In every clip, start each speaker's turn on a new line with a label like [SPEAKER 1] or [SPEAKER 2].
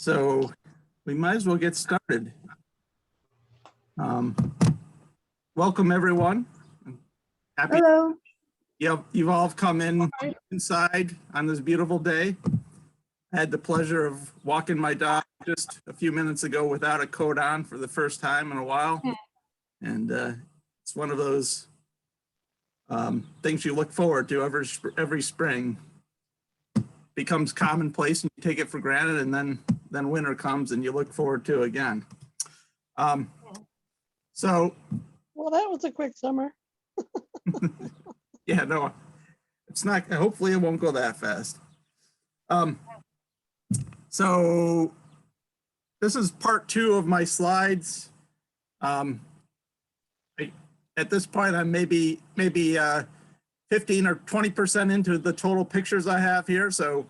[SPEAKER 1] So we might as well get started. Welcome everyone. Happy.
[SPEAKER 2] Hello.
[SPEAKER 1] You've all come inside on this beautiful day. I had the pleasure of walking my dog just a few minutes ago without a coat on for the first time in a while. And it's one of those things you look forward to every spring. Becomes commonplace and you take it for granted, and then winter comes and you look forward to it again. So
[SPEAKER 3] well, that was a quick summer.
[SPEAKER 1] Yeah, no, it's not. Hopefully it won't go that fast. So this is part 2 of my slides. At this point I'm maybe 15 or 20% into the total pictures I have here, so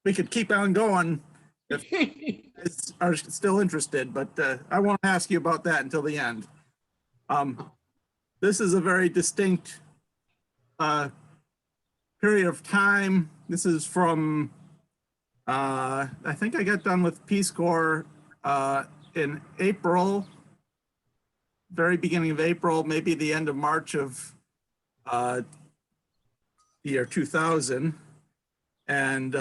[SPEAKER 1] we could keep on going if you are still interested, but I won't ask you about that until the end. This is a very distinct period of time. This is from, I think I got done with Peace Corps in April, very beginning of April, maybe the end of March of the year 2000. And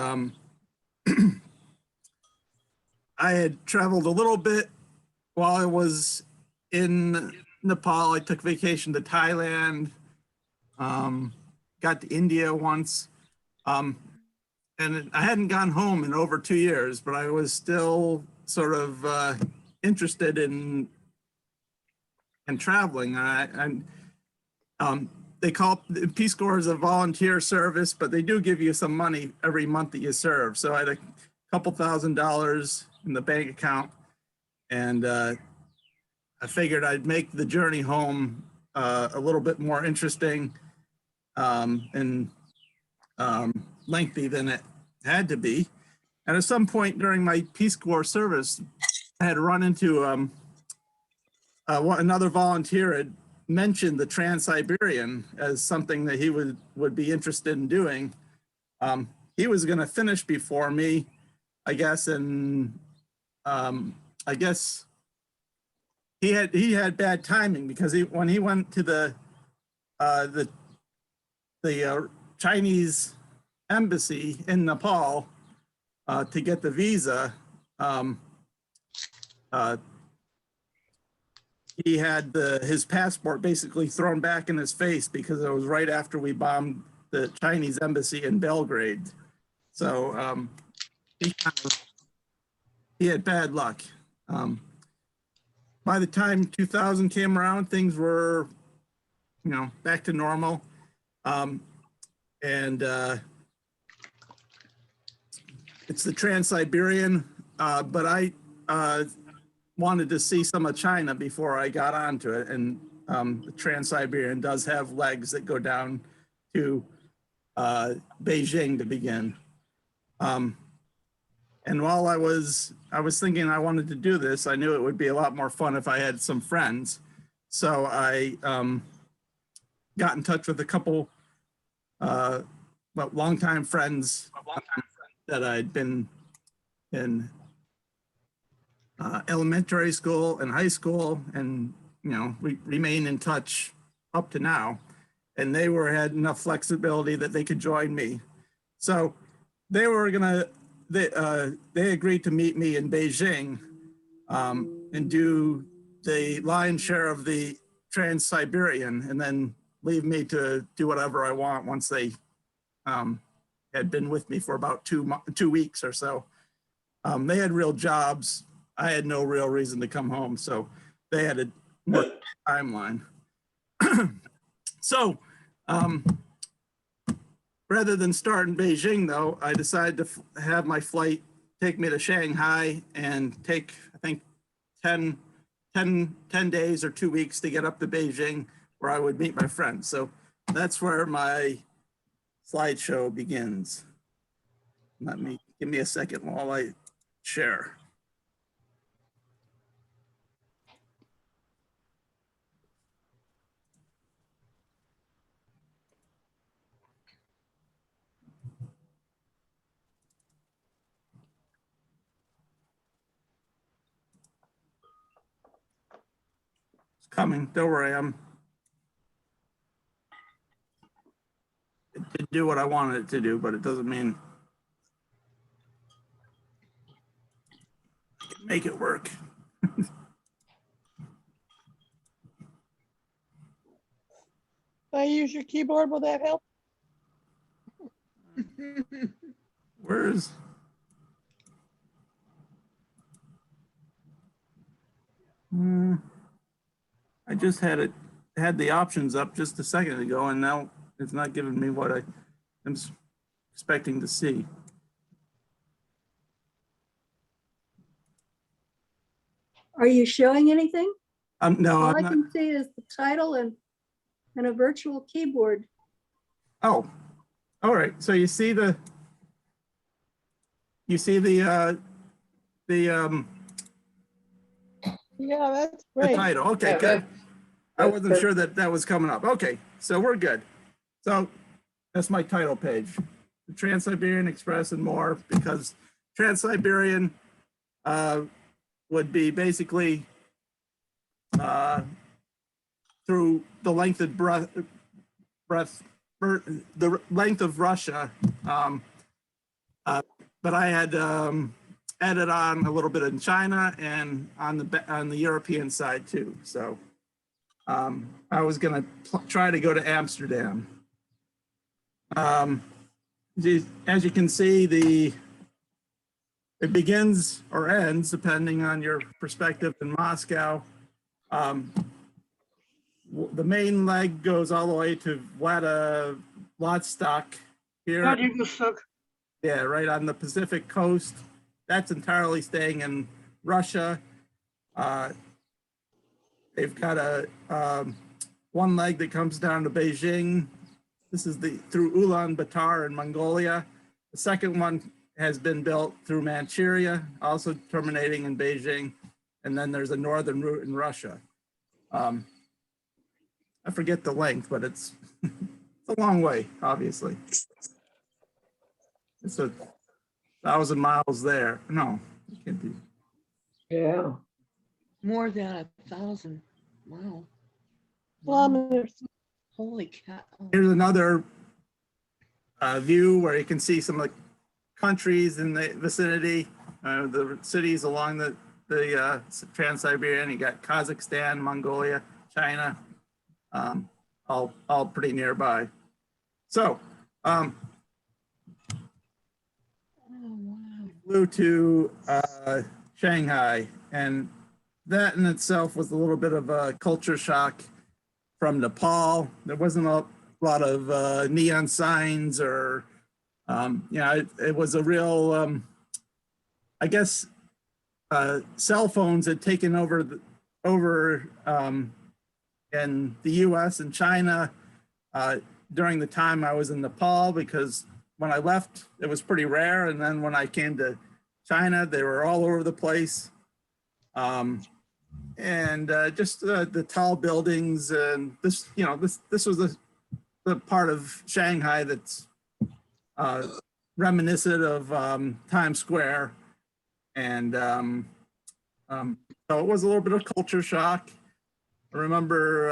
[SPEAKER 1] I had traveled a little bit while I was in Nepal. I took vacation to Thailand, got to India once, and I hadn't gone home in over 2 years, but I was still sort of interested in traveling. They call Peace Corps a volunteer service, but they do give you some money every month that you serve. So I had a couple $1,000s in the bank account, and I figured I'd make the journey home a little bit more interesting and lengthy than it had to be. And at some point during my Peace Corps service, I had run into another volunteer had mentioned the Trans-Siberian as something that he would be interested in doing. He was going to finish before me, I guess, and I guess he had bad timing, because when he went to the Chinese embassy in Nepal to get the visa, he had his passport basically thrown back in his face, because it was right after we bombed the Chinese embassy in Belgrade. So he had bad luck. By the time 2000 came around, things were, back to normal. And it's the Trans-Siberian, but I wanted to see some of China before I got onto it. And the Trans-Siberian does have legs that go down to Beijing to begin. And while I was thinking I wanted to do this, I knew it would be a lot more fun if I had some friends. So I got in touch with a couple longtime friends that I'd been in elementary school and high school, and we remain in touch up to now. And they had enough flexibility that they could join me. So they were they agreed to meet me in Beijing and do the lion's share of the Trans-Siberian, and then leave me to do whatever I want once they had been with me for about 2 weeks or so. They had real jobs. I had no real reason to come home, so they had a more timeline. So rather than start in Beijing, though, I decided to have my flight take me to Shanghai and take, I think, 10 days or 2 weeks to get up to Beijing, where I would meet my friends. So that's where my slideshow begins. Give me a second while I share. coming. Don't worry, it did do what I wanted it to do, but it doesn't mean I can make it work.
[SPEAKER 3] If I use your keyboard, will that help?
[SPEAKER 1] Where's I just had the options up just a second ago, and now it's not giving me what I am expecting to see.
[SPEAKER 2] Are you showing anything?
[SPEAKER 1] No,
[SPEAKER 2] All
[SPEAKER 1] I'm
[SPEAKER 2] I
[SPEAKER 1] not.
[SPEAKER 2] can see is the title and a virtual keyboard.
[SPEAKER 1] Oh, all right. So you see the
[SPEAKER 3] Yeah, that's
[SPEAKER 1] the
[SPEAKER 3] great.
[SPEAKER 1] title. Okay,
[SPEAKER 4] Yeah,
[SPEAKER 1] good. I
[SPEAKER 4] that's
[SPEAKER 1] wasn't sure that was coming up. Okay, so we're good. So that's my title page, the Trans-Siberian Express and more, because Trans-Siberian would be basically through the length of the length of Russia. But I had added on a little bit in China and on the European side too. So I was going to try to go to Amsterdam. As you can see, it begins or ends depending on your perspective in Moscow. The main leg goes all the way to Vladivostok here. Yeah, right on the Pacific coast. That's entirely staying in Russia. They've got one leg that comes down to Beijing. This is through Ulaanbaatar in Mongolia. The second one has been built through Manchuria, also terminating in Beijing. And then there's a northern route in Russia. I forget the length, but it's a long way, obviously. It's 1,000 miles there. No, it can't be.
[SPEAKER 4] Yeah.
[SPEAKER 5] More than 1,000. Wow.
[SPEAKER 3] Kilometers.
[SPEAKER 5] Holy cow.
[SPEAKER 1] Here's another view where you can see some of the countries in the vicinity, the cities along the Trans-Siberian. You got Kazakhstan, Mongolia, China, all pretty nearby. So, flew to Shanghai, and that in itself was a little bit of a culture shock from Nepal. There wasn't a lot of neon signs or, it was a real, I guess, cell phones had taken over in the US and China during the time I was in Nepal, because when I left, it was pretty rare. And then when I came to China, they were all over the place. Just the tall buildings, and this was the part of Shanghai that's reminiscent of Times Square. And so it was a little bit of culture shock. I remember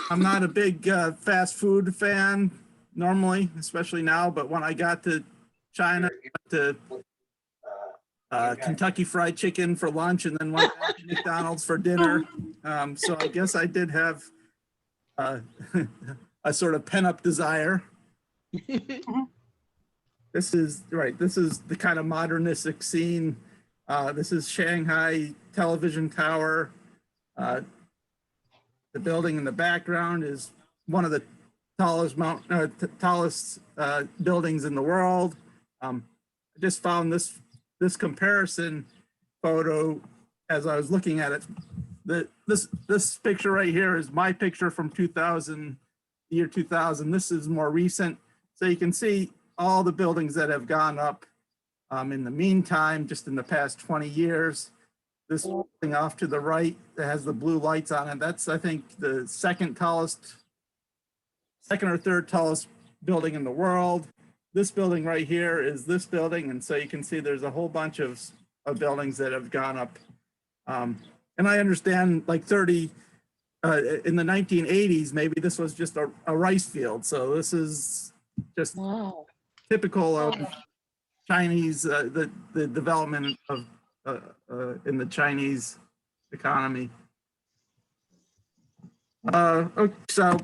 [SPEAKER 1] I'm not a big fast food fan normally, especially now, but when I got to China, I went to Kentucky Fried Chicken for lunch and then went back to McDonald's for dinner. So I guess I did have a sort of pent-up desire. This is the kind of modernistic scene. This is Shanghai Television Tower. The building in the background is one of the tallest buildings in the world. I just found this comparison photo as I was looking at it. This picture right here is my picture from 2000, the year 2000. This is more recent, so you can see all the buildings that have gone up in the meantime, just in the past 20 years. This building off to the right that has the blue lights on it, that's, I think, the second or third tallest building in the world. This building right here is this building. And so you can see there's a whole bunch of buildings that have gone up And I understand like in the 1980s, maybe this was just a rice field. So this is just
[SPEAKER 5] Wow.
[SPEAKER 1] typical of Chinese, the development of in the Chinese economy. Okay, so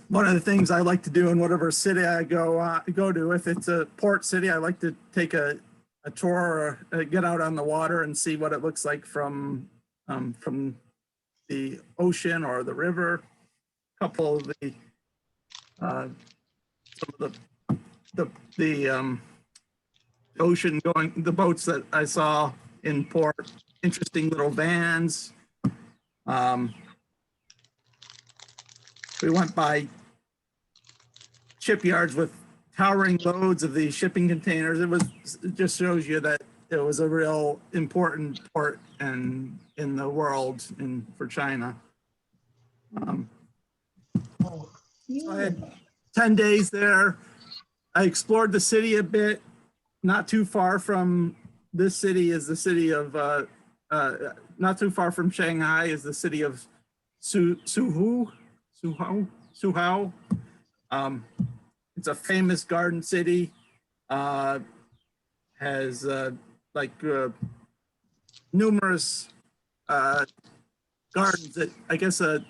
[SPEAKER 1] one of the things I like to do in whatever city I go to, if it's a port city, I like to take a tour or get out on the water and see what it looks like from the ocean or the river. A couple of the some of the ocean going, the boats that I saw in port, interesting little vans. We went by shipyards with towering loads of these shipping containers. It just shows you that it was a real important port in the world for China. So I had 10 days there. I explored the city a bit. Not too far from this city is the city of, not too far from Shanghai is the city of Suhou. It's a famous garden city. Has numerous gardens that I guess the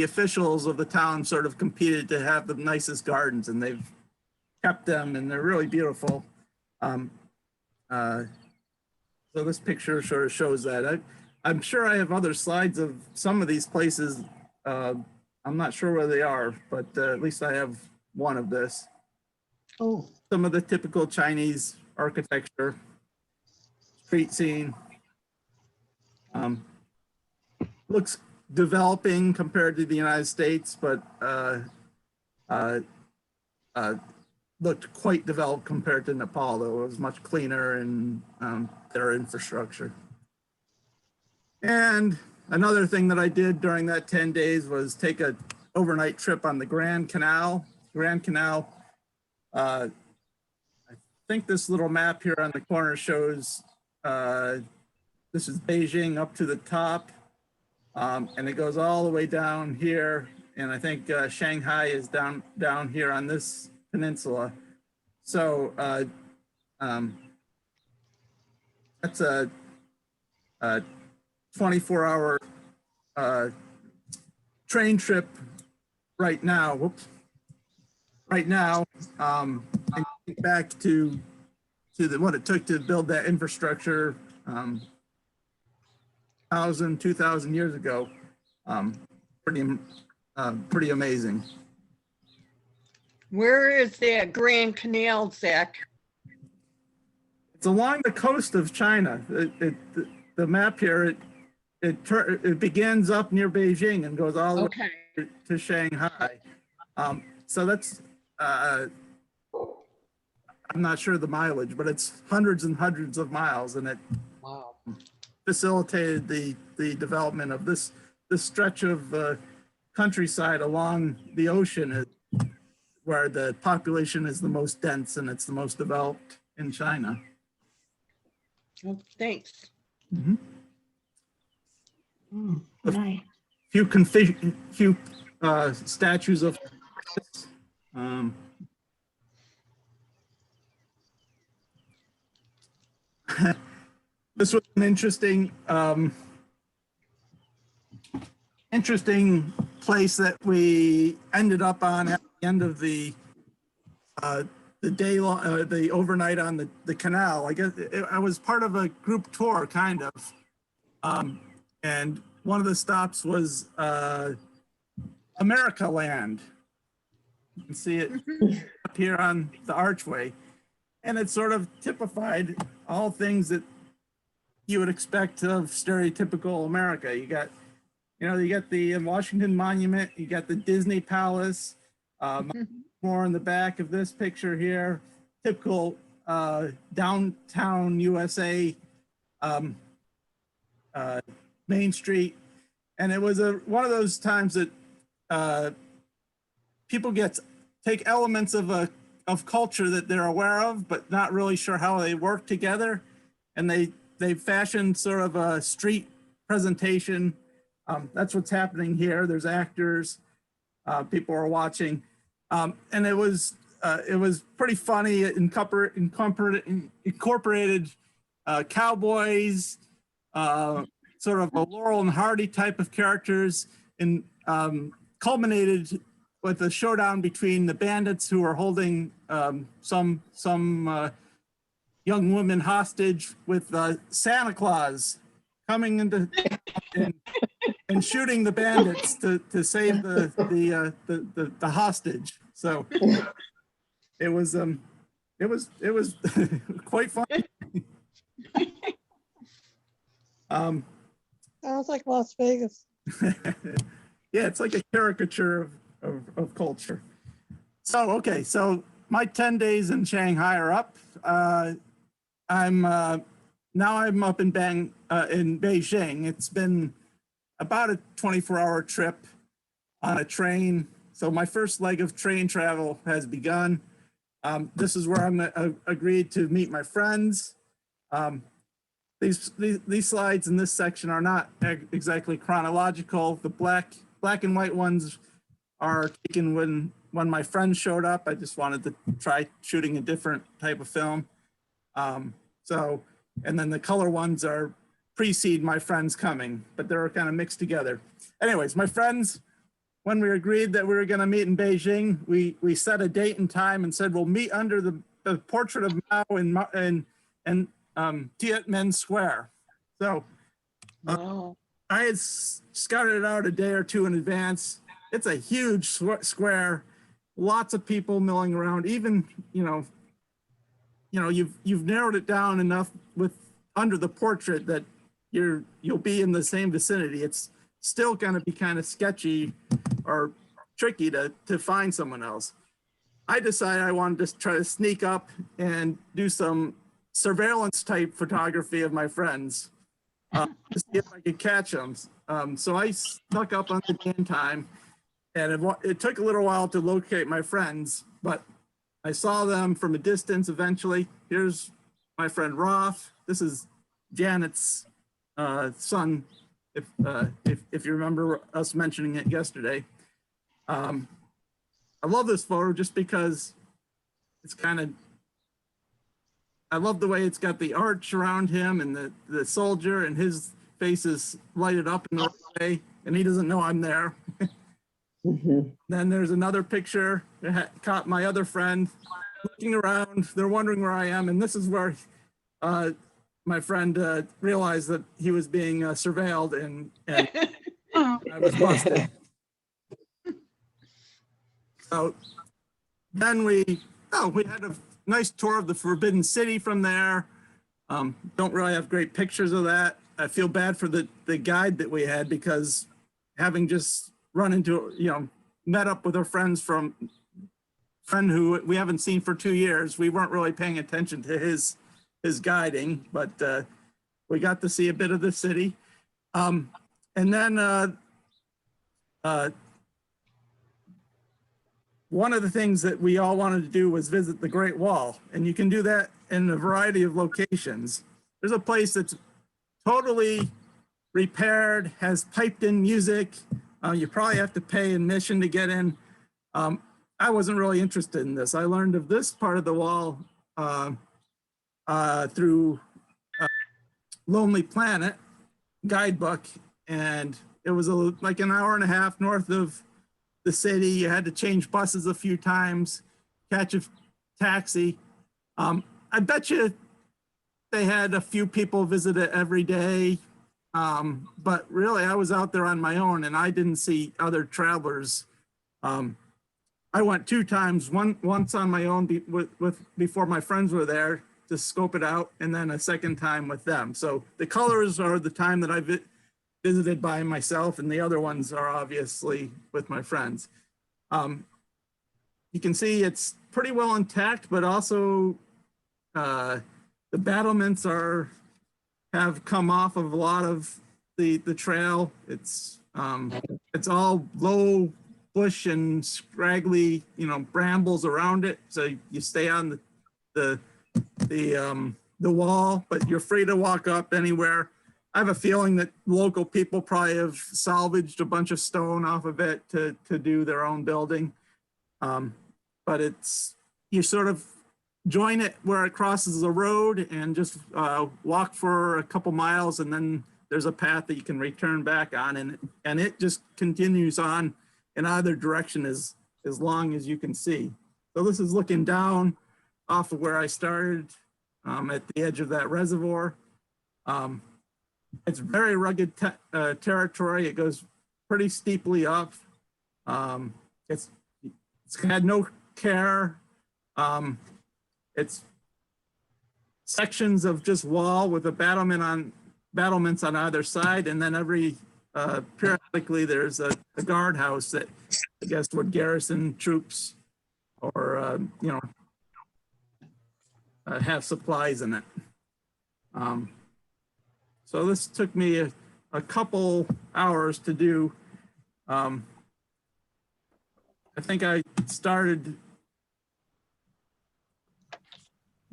[SPEAKER 1] officials of the town sort of competed to have the nicest gardens, and they've kept them, and they're really beautiful. So this picture sort of shows that. I'm sure I have other slides of some of these places. I'm not sure where they are, but at least I have one of this.
[SPEAKER 3] Oh,
[SPEAKER 1] Some of the typical Chinese architecture, street scene. Looks developing compared to the United States, but looked quite developed compared to Nepal, though. It was much cleaner and their infrastructure. And another thing that I did during that 10 days was take an overnight trip on the Grand Canal. Grand Canal, I think this little map here on the corner shows, this is Beijing up to the top, and it goes all the way down here. And I think Shanghai is down here on this peninsula. So that's a 24-hour train trip right now. Whoops. Right now, and back to what it took to build that infrastructure 2,000 years ago. Pretty amazing.
[SPEAKER 5] Where is that Grand Canal, Zach?
[SPEAKER 1] It's along the coast of China. The map here, it begins up near Beijing and goes all the way to Shanghai. So that's, I'm not sure the mileage, but it's hundreds and hundreds of miles, and it facilitated the development of this stretch of countryside along the ocean, where the population is the most dense and it's the most developed in China.
[SPEAKER 5] Oh, thanks.
[SPEAKER 1] Mm-hmm.
[SPEAKER 2] Nice.
[SPEAKER 1] Few statues of this was an interesting place that we ended up on at the end of the day, the overnight on the canal. I guess I was part of a group tour, kind of, and one of the stops was America Land. You can see it up here on the archway, and it sort of typified all things that you would expect of stereotypical America. You got the Washington Monument, you got the Disney Palace, more in the back of this picture here, typical downtown USA Main Street. And it was one of those times that people take elements of culture that they're aware of, but not really sure how they work together. And they they fashioned sort of a street presentation. That's what's happening here. There's actors, people are watching, and it was pretty funny. It incorporated cowboys, sort of a Laurel and Hardy type of characters, and culminated with a showdown between the bandits who are holding some young woman hostage, with Santa Claus coming into and shooting the bandits to save the hostage. So it was quite funny.
[SPEAKER 3] Sounds like Las Vegas.
[SPEAKER 1] Yeah, it's like a caricature of culture. So, okay, so my 10 days in Shanghai are up. I'm up in Beijing. It's been about a 24-hour trip on a train. So my first leg of train travel has begun. This is where I'm agreed to meet my friends. These slides in this section are not exactly chronological. The black and white ones are taken when my friends showed up. I just wanted to try shooting a different type of film. And then the color ones precede my friends coming, but they're kind of mixed together. Anyways, my friends, when we agreed that we were going to meet in Beijing, we set a date and time and said we'll meet under the portrait of Mao in Tiananmen Square. So
[SPEAKER 5] Wow.
[SPEAKER 1] I had scouted it out a day or two in advance. It's a huge square, lots of people milling around. Even you've narrowed it down enough with under the portrait that you'll be in the same vicinity. It's still going to be kind of sketchy or tricky to find someone else. I decided I wanted to try to sneak up and do some surveillance type photography of my friends to see if I could catch them. So I snuck up on the damn time, and it took a little while to locate my friends, but I saw them from a distance eventually. Here's my friend Roth. This is Janet's son, if you remember us mentioning it yesterday. I love this photo just because it's I love the way it's got the arch around him and the soldier, and his face is lighted up in the right way, and he doesn't know I'm there. Then there's another picture that caught my other friend looking around. They're wondering where I am, and this is where my friend realized that he was being surveilled, and I was busted. So then we had a nice tour of the Forbidden City from there. Don't really have great pictures of that. I feel bad for the guide that we had, because having just met up with our friend who we haven't seen for 2 years, we weren't really paying attention to his guiding, but we got to see a bit of the city. And then one of the things that we all wanted to do was visit the Great Wall, and you can do that in a variety of locations. There's a place that's totally repaired, has piped in music. You probably have to pay admission to get in. I wasn't really interested in this. I learned of this part of the wall through Lonely Planet guidebook, and it was like an hour and a half north of the city. You had to change buses a few times, catch a taxi. I bet you they had a few people visit it every day. But really, I was out there on my own, and I didn't see other travelers. I went 2 times, once on my own before my friends were there to scope it out, and then a second time with them. So the colors are the time that I visited by myself, and the other ones are obviously with my friends. You can see it's pretty well intact, but also the battlements have come off of a lot of the trail. It's all low bush and scraggly, brambles around it. So you stay on the the wall, but you're free to walk up anywhere. I have a feeling that local people probably have salvaged a bunch of stone off of it to do their own building. But you sort of join it where it crosses the road and just walk for a couple miles, and then there's a path that you can return back on, and it just continues on in either direction as long as you can see. So this is looking down off of where I started at the edge of that reservoir. It's very rugged territory. It goes pretty steeply up. It's had no care. It's sections of just wall with a battlements on either side, and then periodically there's a guardhouse that I guess would garrison troops or have supplies in it. So this took me a couple hours to do. I think I started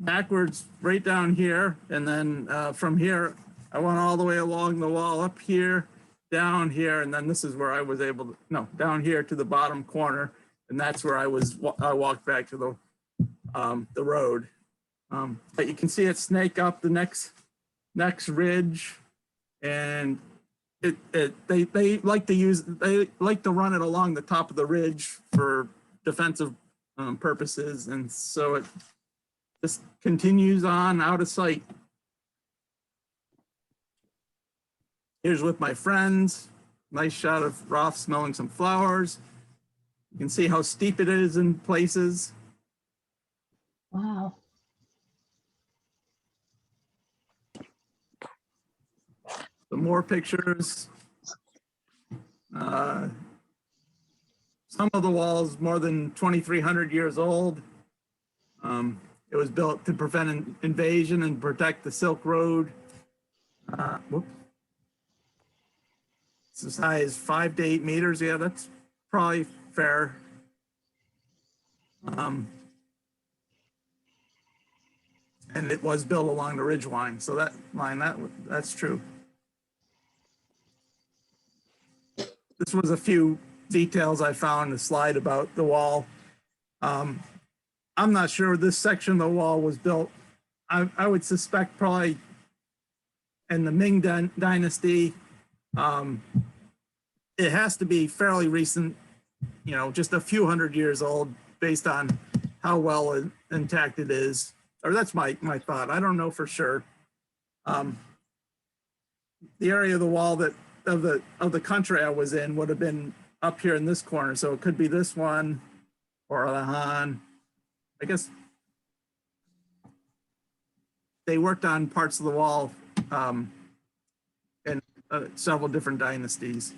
[SPEAKER 1] backwards right down here, and then from here I went all the way along the wall up here, down here, and then this is where I was able to down here to the bottom corner, and that's where I walked back to the road. But you can see it snake up the next ridge, and they like to run it along the top of the ridge for defensive purposes, and so it just continues on out of sight. Here's with my friends. Nice shot of Roth smelling some flowers. You can see how steep it is in places.
[SPEAKER 2] Wow.
[SPEAKER 1] Some more pictures. Some of the walls more than 2,300 years old. It was built to prevent invasion and protect the Silk Road. It's as high as 5 to 8 meters. Yeah, that's probably fair. And it was built along the ridge line, so that's true. This was a few details I found in the slide about the wall. I'm not sure this section of the wall was built. I would suspect probably in the Ming Dynasty. It has to be fairly recent, just a few hundred years old based on how well intact it is. Or that's my thought. I don't know for sure. The area of the wall of the country I was in would have been up here in this corner, so it could be this one or the Han. I guess they worked on parts of the wall in several different dynasties.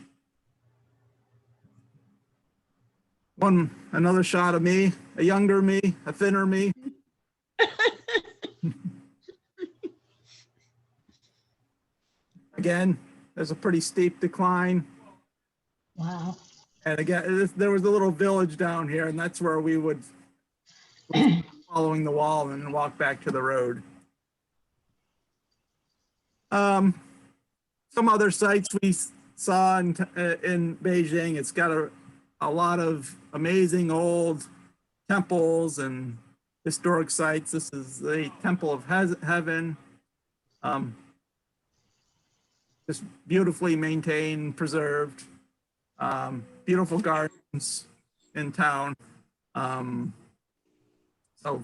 [SPEAKER 1] Another shot of me, a younger me, a thinner me. Again, there's a pretty steep decline.
[SPEAKER 2] Wow.
[SPEAKER 1] And again, there was a little village down here, and that's where we would following the wall and walk back to the road. Some other sites we saw in Beijing, it's got a lot of amazing old temples and historic sites. This is the Temple of Heaven. Just beautifully maintained, preserved, beautiful gardens in town. So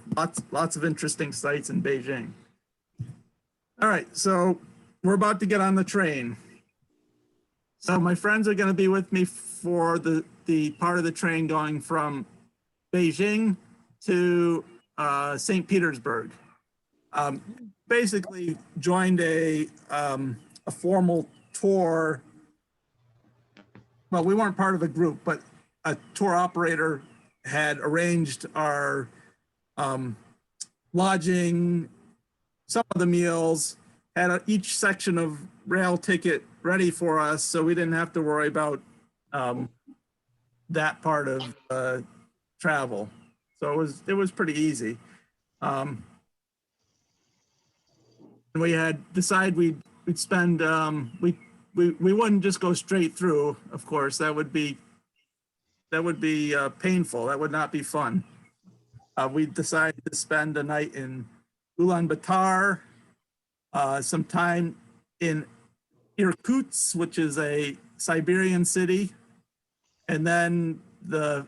[SPEAKER 1] lots of interesting sites in Beijing. All right, so we're about to get on the train. So my friends are going to be with me for the part of the train going from Beijing to St. Petersburg. Basically joined a formal tour. Well, we weren't part of a group, but a tour operator had arranged our lodging, some of the meals, had each section of rail ticket ready for us, so we didn't have to worry about that part of travel. So it was pretty easy. And we had decided we'd spend, we wouldn't just go straight through, of course, that would be painful. That would not be fun. We decided to spend a night in Ulaanbaatar, some time in Irkutsk, which is a Siberian city, and then the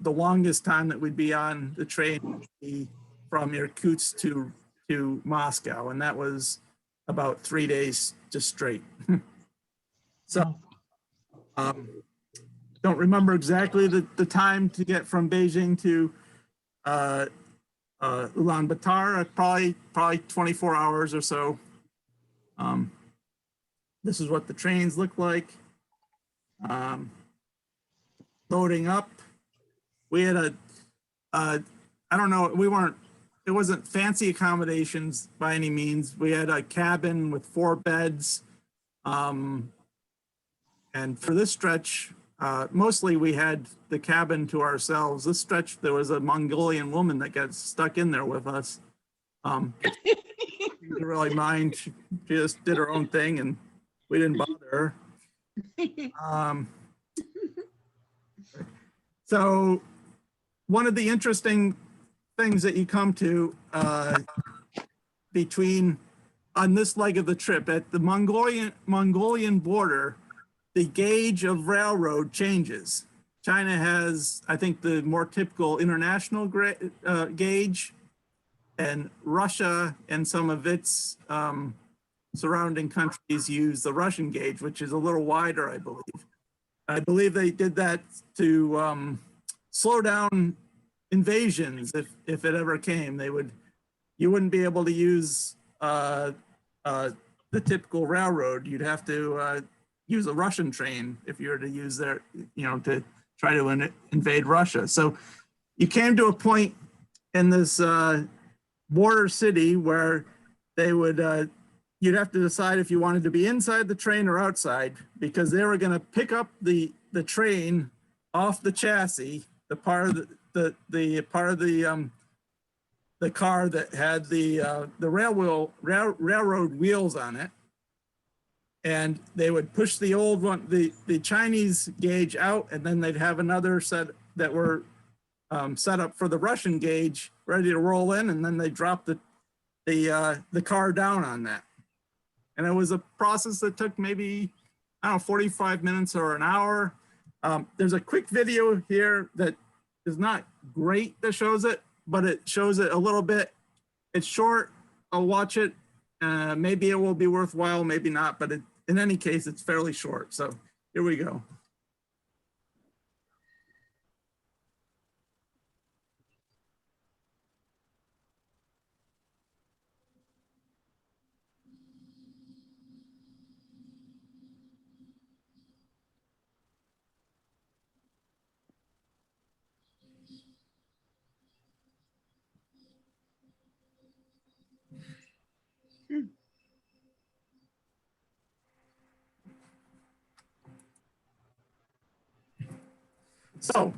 [SPEAKER 1] longest time that we'd be on the train would be from Irkutsk to Moscow, and that was about 3 days just straight. So don't remember exactly the time to get from Beijing to Ulaanbaatar, probably 24 hours or so. This is what the trains look like. Loading up. We had I don't know, it wasn't fancy accommodations by any means. We had a cabin with 4 beds. And for this stretch, mostly we had the cabin to ourselves. This stretch, there was a Mongolian woman that got stuck in there with us. She didn't really mind. She just did her own thing and we didn't bother her. So one of the interesting things that you come to on this leg of the trip at the Mongolian border, the gauge of railroad changes. China has, I think, the more typical international gauge, and Russia and some of its surrounding countries use the Russian gauge, which is a little wider, I believe. I believe they did that to slow down invasions if it ever came. You wouldn't be able to use the typical railroad. You'd have to use a Russian train if you were to use their, to try to invade Russia. So you came to a point in this border city where they would, you'd have to decide if you wanted to be inside the train or outside, because they were going to pick up the train off the chassis, the part of the car that had the railroad wheels on it, and they would push the old one, the Chinese gauge out, and then they'd have another set that were set up for the Russian gauge ready to roll in, and then they drop the car down on that. And it was a process that took maybe, I don't know, 45 minutes or an hour. There's a quick video here that is not great that shows it, but it shows it a little bit. It's short. I'll watch it. Maybe it will be worthwhile, maybe not, but in any case, it's fairly short. So here we go. So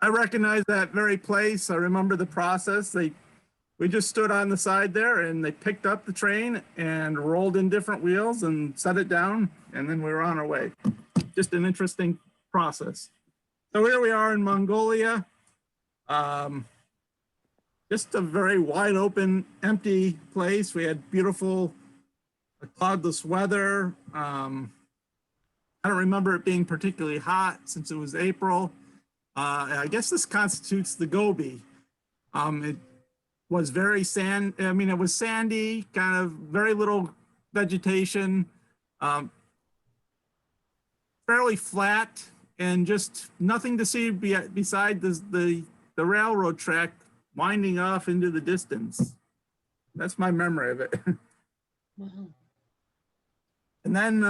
[SPEAKER 1] I recognize that very place. I remember the process. We just stood on the side there and they picked up the train and rolled in different wheels and set it down, and then we were on our way. Just an interesting process. So here we are in Mongolia. Just a very wide open, empty place. We had beautiful cloudless weather. I don't remember it being particularly hot since it was April. I guess this constitutes the Gobi. It was very it was sandy, kind of very little vegetation, fairly flat, and just nothing to see beside the railroad track winding off into the distance. That's my memory of it.
[SPEAKER 5] Wow.
[SPEAKER 1] And then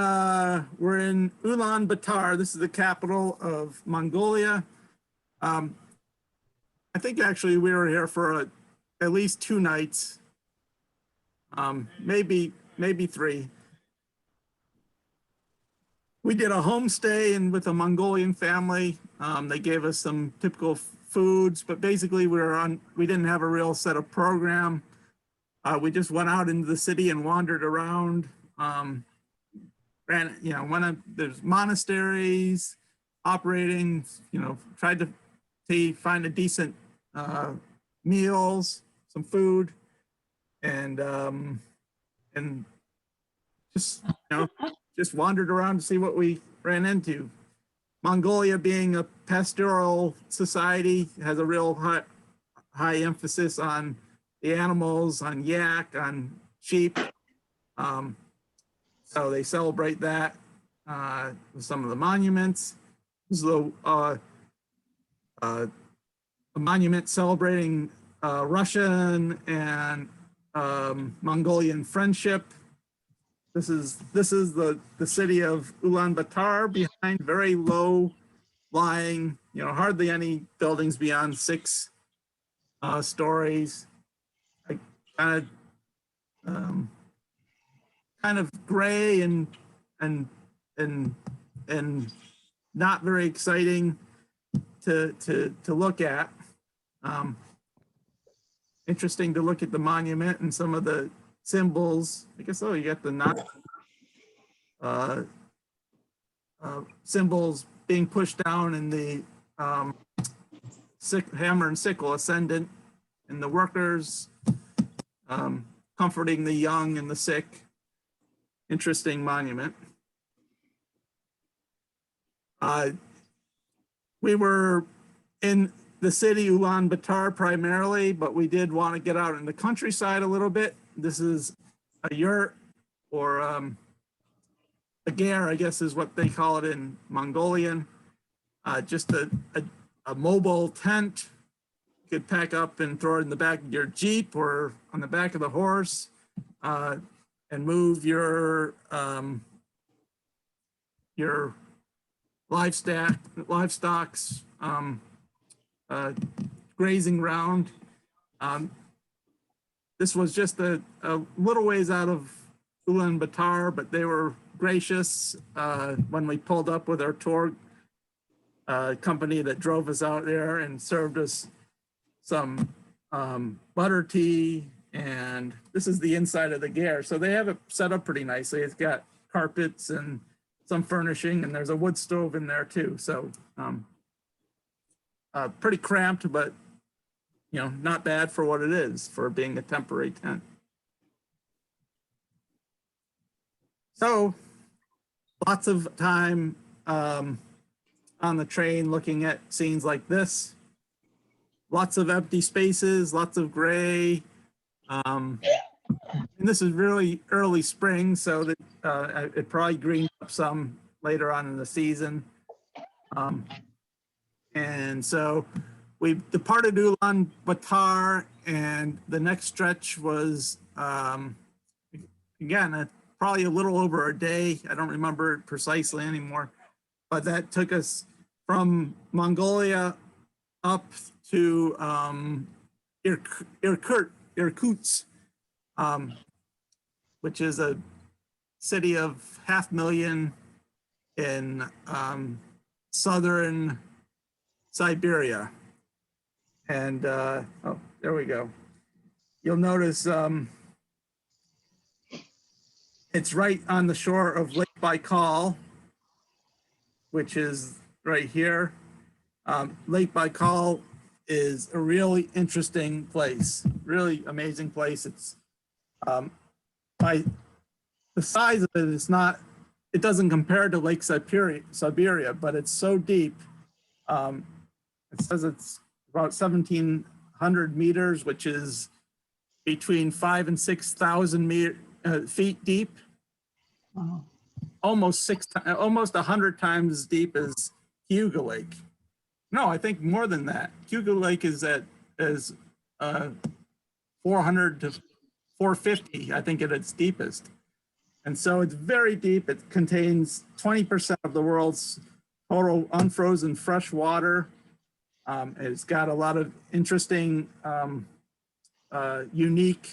[SPEAKER 1] we're in Ulaanbaatar. This is the capital of Mongolia. I think actually we were here for at least 2 nights, maybe 3. We did a homestay with a Mongolian family. They gave us some typical foods, but basically we didn't have a real set of program. We just went out into the city and wandered around. Ran, there's monasteries operating, tried to find a decent meals, some food, and just, just wandered around to see what we ran into. Mongolia, being a pastoral society, has a real high emphasis on the animals, on yak, on sheep. So they celebrate that with some of the monuments. So a monument celebrating Russian and Mongolian friendship. This is the city of Ulaanbaatar behind, very low lying, hardly any buildings beyond 6 stories. Kind of gray and not very exciting to look at. Interesting to look at the monument and some of the symbols. I guess, you got the symbols being pushed down in the hammer and sickle ascendant, and the workers comforting the young and the sick. Interesting monument. We were in the city Ulaanbaatar primarily, but we did want to get out in the countryside a little bit. This is a yurt, or a ger, I guess is what they call it in Mongolian. Just a mobile tent. You could pack up and throw it in the back of your Jeep or on the back of the horse, and move your livestock's grazing round. This was just a little ways out of Ulaanbaatar, but they were gracious when we pulled up with our tour company that drove us out there and served us some butter tea. And this is the inside of the ger. So they have it set up pretty nicely. It's got carpets and some furnishing, and there's a wood stove in there too. So pretty cramped, but not bad for what it is, for being a temporary tent. So lots of time on the train looking at scenes like this. Lots of empty spaces, lots of gray. And this is really early spring, so that it probably greened up some later on in the season. And so we departed Ulaanbaatar, and the next stretch was, again, probably a little over a day. I don't remember it precisely anymore, but that took us from Mongolia up to Irkutsk, which is a city of 500,000 in southern Siberia. And there we go. You'll notice it's right on the shore of Lake Baikal, which is right here. Lake Baikal is a really interesting place, really amazing place. It's by the size of it, it doesn't compare to Lake Siberia, but it's so deep. It says it's about 1,700 meters, which is between 5,000 and 6,000 feet deep.
[SPEAKER 3] Wow.
[SPEAKER 1] Almost 100 times as deep as Cayuga Lake. No, I think more than that. Cayuga Lake is 400 to 450, I think, at its deepest. And so it's very deep. It contains 20% of the world's total unfrozen fresh water. It's got a lot of interesting, unique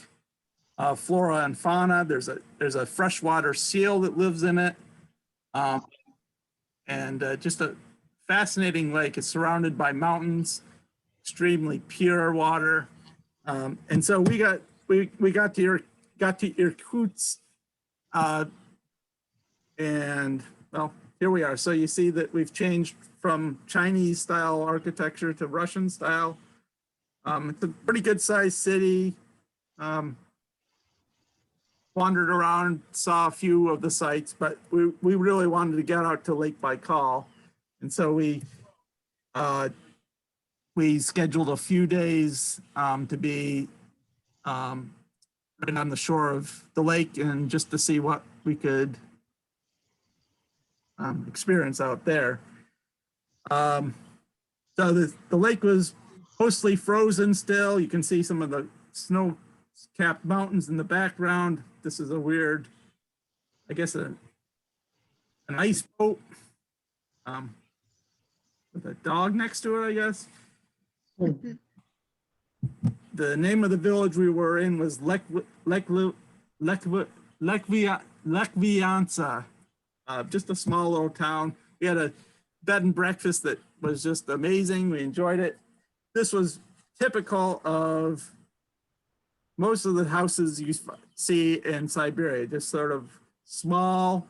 [SPEAKER 1] flora and fauna. There's a freshwater seal that lives in it, and just a fascinating lake. It's surrounded by mountains, extremely pure water, and so we got we got to Irkutsk, and well, here we are. So you see that we've changed from Chinese style architecture to Russian style. It's a pretty good sized city. Wandered around, saw a few of the sites, but we really wanted to get out to Lake Baikal, and so we scheduled a few days to be right on the shore of the lake and just to see what we could experience out there. So the lake was mostly frozen still. You can see some of the snow-capped mountains in the background. This is a weird, I guess, an ice boat with a dog next to it, I guess. The name of the village we were in was Lekvianza, just a small little town. We had a bed and breakfast that was just amazing. We enjoyed it. This was typical of most of the houses you see in Siberia, just sort of small,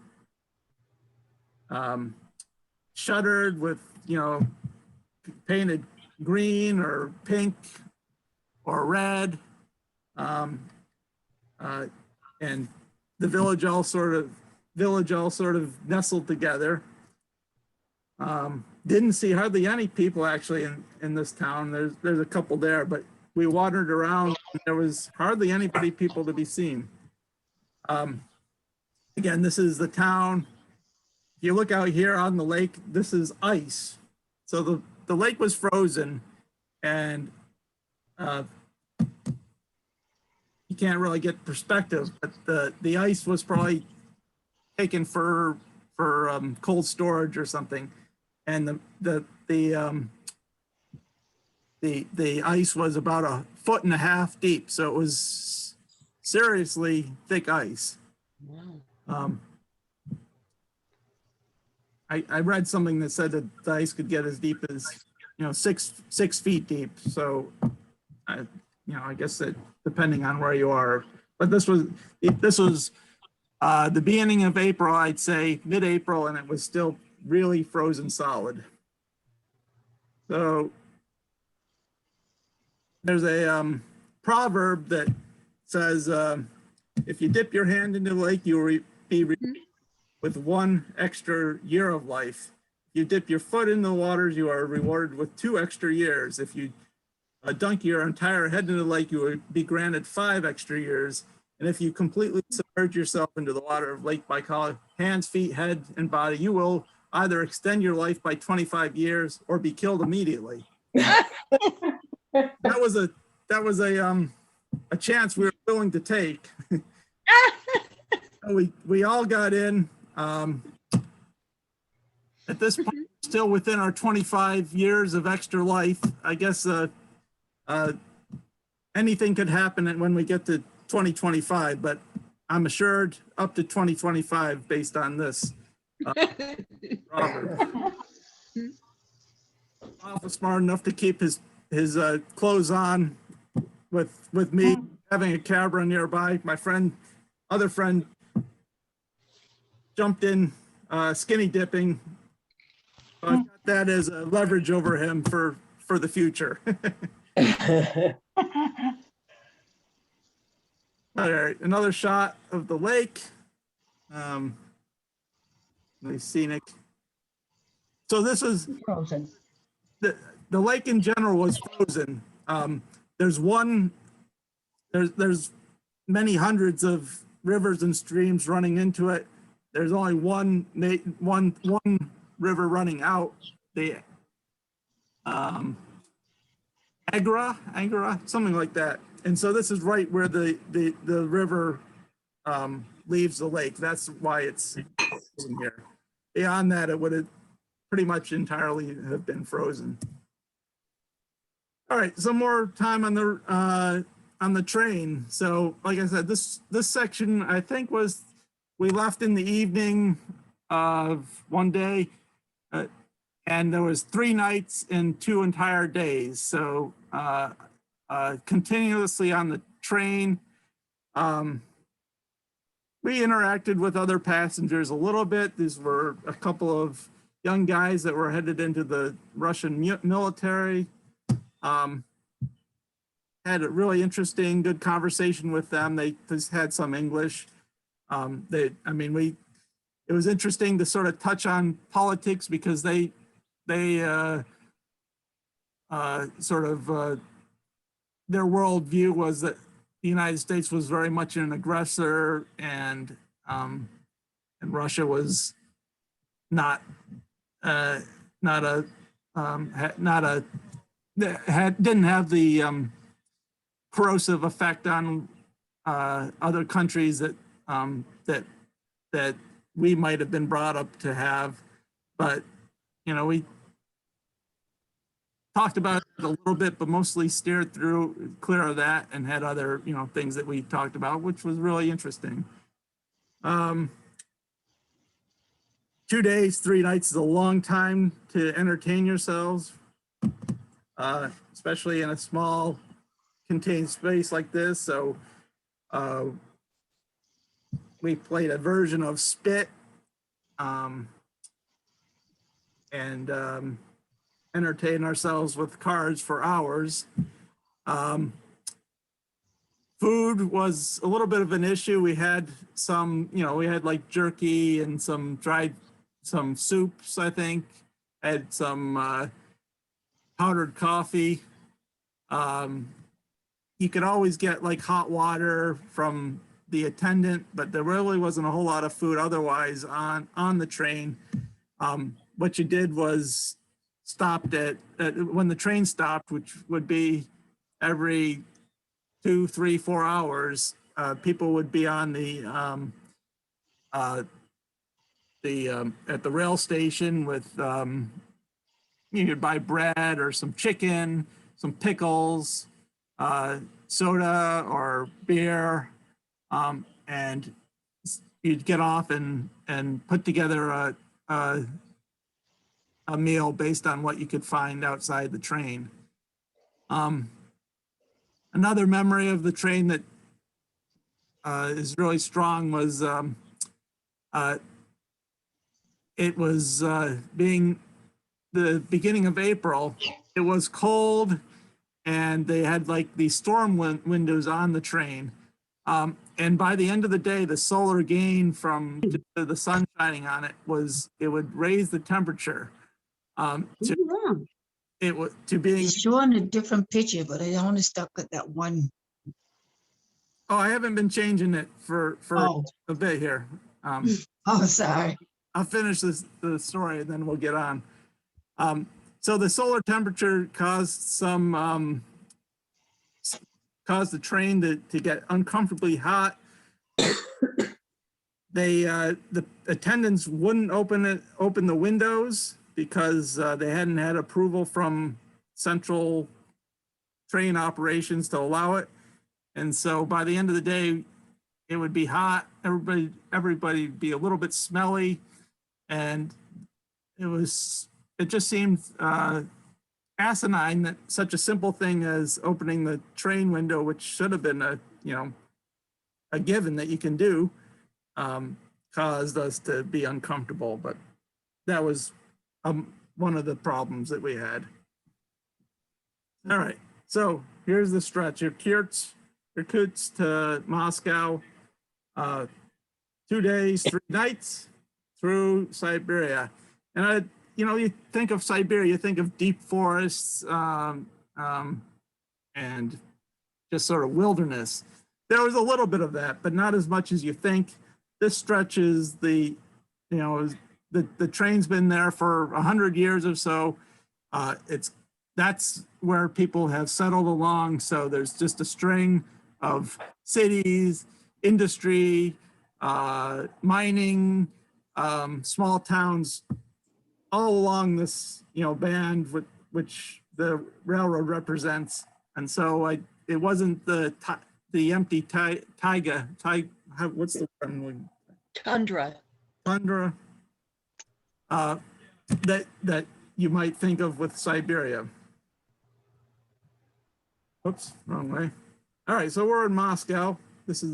[SPEAKER 1] shuttered with, painted green or pink or red. And the village all sort of nestled together. Didn't see hardly any people actually in this town. There's a couple there, but we wandered around and there was hardly people to be seen. Again, this is the town. If you look out here on the lake, this is ice. So the lake was frozen, and you can't really get perspective, but the ice was probably taken for cold storage or something, and the ice was about 1.5 feet deep, so it was seriously thick ice.
[SPEAKER 5] Wow.
[SPEAKER 1] I read something that said that the ice could get as deep as 6 feet deep. So I guess that depending on where you are, but this was the beginning of April, I'd say mid-April, and it was still really frozen solid. So there's a proverb that says, if you dip your hand into the lake, you will be with 1 extra year of life. If you dip your foot in the waters, you are rewarded with 2 extra years. If you dunk your entire head into the lake, you will be granted 5 extra years. And if you completely submerge yourself into the water of Lake Baikal, hands, feet, head, and body, you will either extend your life by 25 years or be killed immediately. That was a chance we were willing to take. So we all got in. At this point, still within our 25 years of extra life. I guess anything could happen when we get to 2025, but I'm assured up to 2025 based on this. Robert. Ralph was smart enough to keep his clothes on with me having a camera nearby. My other friend jumped in skinny dipping. So I've got that as a leverage over him for the future. All right, another shot of the lake. Nice scenic. So this is
[SPEAKER 3] Frozen.
[SPEAKER 1] the lake in general was frozen. There's many hundreds of rivers and streams running into it. There's only one river running out. The Agra, something like that. And so this is right where the river leaves the lake. That's why it's in here. Beyond that, it would have pretty much entirely have been frozen. All right, some more time on the train. So, like I said, this section I think we left in the evening of one day, and there was 3 nights and 2 entire days. So continuously on train. We interacted with other passengers a little bit. These were a couple of young guys that were headed into the Russian military. Had a really interesting, good conversation with them. They just had some English. It was interesting to sort of touch on politics because they their worldview was that the United States was very much an aggressor, and Russia was not didn't have the corrosive effect on other countries that that we might have been brought up to have. But we talked about it a little bit, but mostly steered through clear of that and had other things that we talked about, which was really interesting. 2 days, 3 nights is a long time to entertain yourselves, especially in a small contained space like this. So we played a version of Spit and entertain ourselves with cards for hours. Food was a little bit of an issue. We had some, we had like jerky and some soups, I think. Had some powdered coffee. You could always get like hot water from the attendant, but there really wasn't a whole lot of food otherwise on the train. What you did was stopped at when the train stopped, which would be every 2, 3, 4 hours. People would be on at the rail station with you could buy bread or some chicken, some pickles, soda or beer, and you'd get off and put together a meal based on what you could find outside the train. Another memory of the train that is really strong was it was being the beginning of April. It was cold, and they had like these storm windows on the train. And by the end of the day, the solar gain from the sun shining on it would raise the temperature. To being
[SPEAKER 4] It's showing a different picture, but I only stuck at that one.
[SPEAKER 1] Oh, I haven't been changing it for a bit here.
[SPEAKER 4] Oh, sorry.
[SPEAKER 1] I'll finish the story and then we'll get on. So the solar temperature caused the train to get uncomfortably hot. The attendants wouldn't open the windows because they hadn't had approval from central train operations to allow it. And so by the end of the day, it would be hot. Everybody would be a little bit smelly, and it just seemed asinine that such a simple thing as opening the train window, which should have been a given that you can do, caused us to be uncomfortable. But that was one of the problems that we had. All right, so here's the stretch. Irkutsk to Moscow, 2 days, 3 nights through Siberia. And you think of Siberia, you think of deep forests and just sort of wilderness. There was a little bit of that, but not as much as you think. This stretch is the train's been there for 100 years or so. That's where people have settled along. So there's just a string of cities, industry, mining, small towns, all along this band which the railroad represents. And so it wasn't the empty taiga. What's the word?
[SPEAKER 5] Tundra.
[SPEAKER 1] Tundra that you might think of with Siberia. Oops, wrong way. All right, so we're in Moscow. This is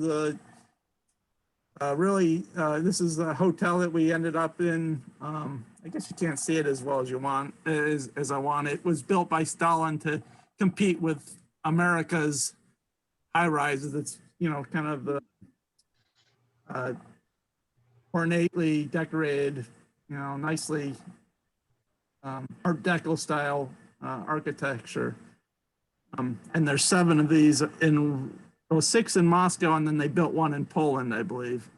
[SPEAKER 1] this is the hotel that we ended up in. I guess you can't see it as well as you want, as I want. It was built by Stalin to compete with America's high rises. It's, kind of the ornately decorated, nicely Art Deco style architecture. And there's 7 of these well, 6 in Moscow, and then they built one in Poland, I believe.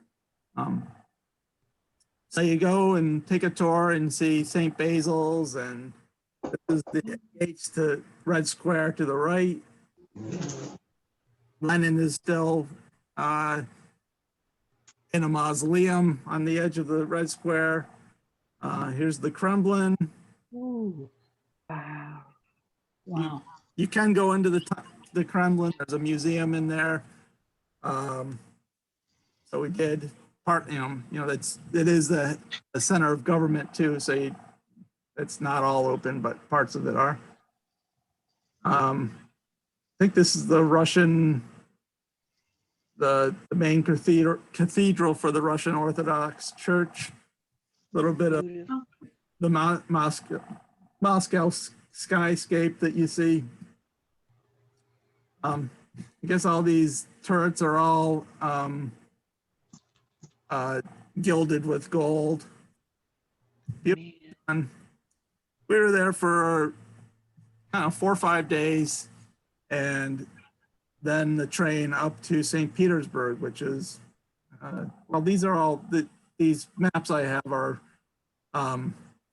[SPEAKER 1] So you go and take a tour and see St. Basil's, and this is the gates to Red Square to the right. Lenin is still in a mausoleum on the edge of the Red Square. Here's the Kremlin.
[SPEAKER 3] Ooh, wow.
[SPEAKER 2] Wow.
[SPEAKER 1] You can go into the Kremlin. There's a museum in there. So we did part. It is the center of government too. So it's not all open, but parts of it are. I think this is the Russian, the main cathedral for the Russian Orthodox Church. A little bit of the Moscow skyscape that you see. I guess all these turrets are all gilded with gold. And we were there for 4 or 5 days, and then the train up to St. Petersburg, which is these are all these maps I have are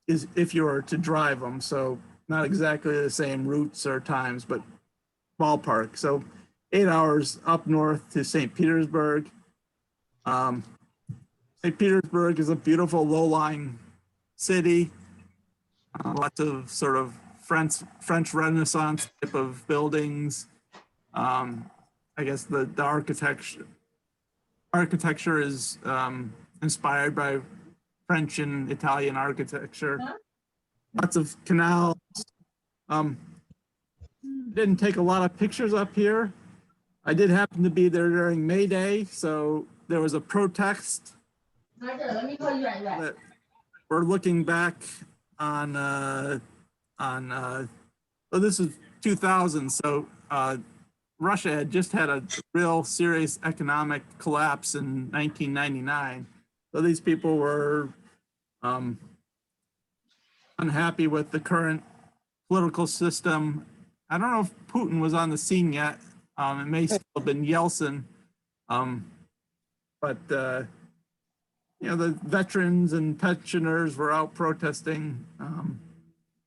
[SPEAKER 1] is if you were to drive them, so not exactly the same routes or times, but ballpark. So 8 hours up north to St. Petersburg. St. Petersburg is a beautiful low-lying city. Lots of sort of French Renaissance type of buildings. I guess the architecture is inspired by French and Italian architecture. Lots of canals. Didn't take a lot of pictures up here. I did happen to be there during May Day, so there was a protest. That we're looking back on this is 2000, so Russia had just had a real serious economic collapse in 1999. So these people were unhappy with the current political system. I don't know if Putin was on the scene yet. It may still have been Yeltsin. But the veterans and pensioners were out protesting.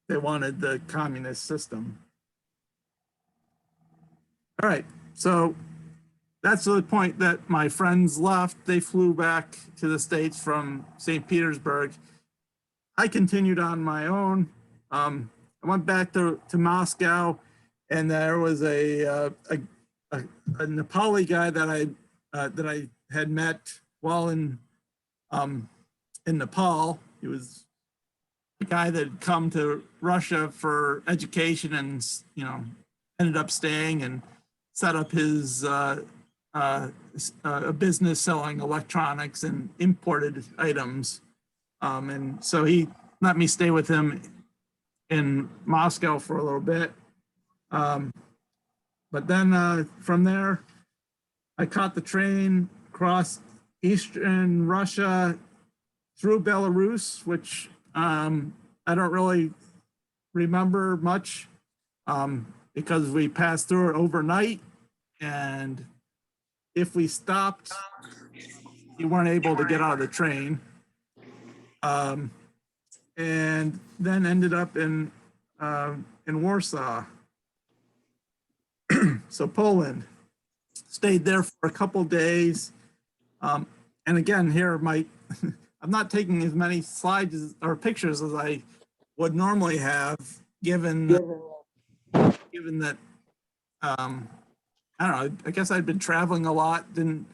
[SPEAKER 1] They wanted the communist system. All right, so that's the point that my friends left. They flew back to the States from St. Petersburg. I continued on my own. I went back to Moscow, and there was a Nepali guy that I had met while in Nepal. He was a guy that had come to Russia for education, and ended up staying and set up his a business selling electronics and imported items. And so he let me stay with him in Moscow for a little bit. But then from there, I caught the train across Eastern Russia through Belarus, which I don't really remember much because we passed through it overnight. And if we stopped, you weren't able to get out of the train. And then ended up in Warsaw. So Poland. Stayed there for a couple days. And again, here I'm not taking as many slides or pictures as I would normally have, given that I don't know, I guess I'd been traveling a lot, and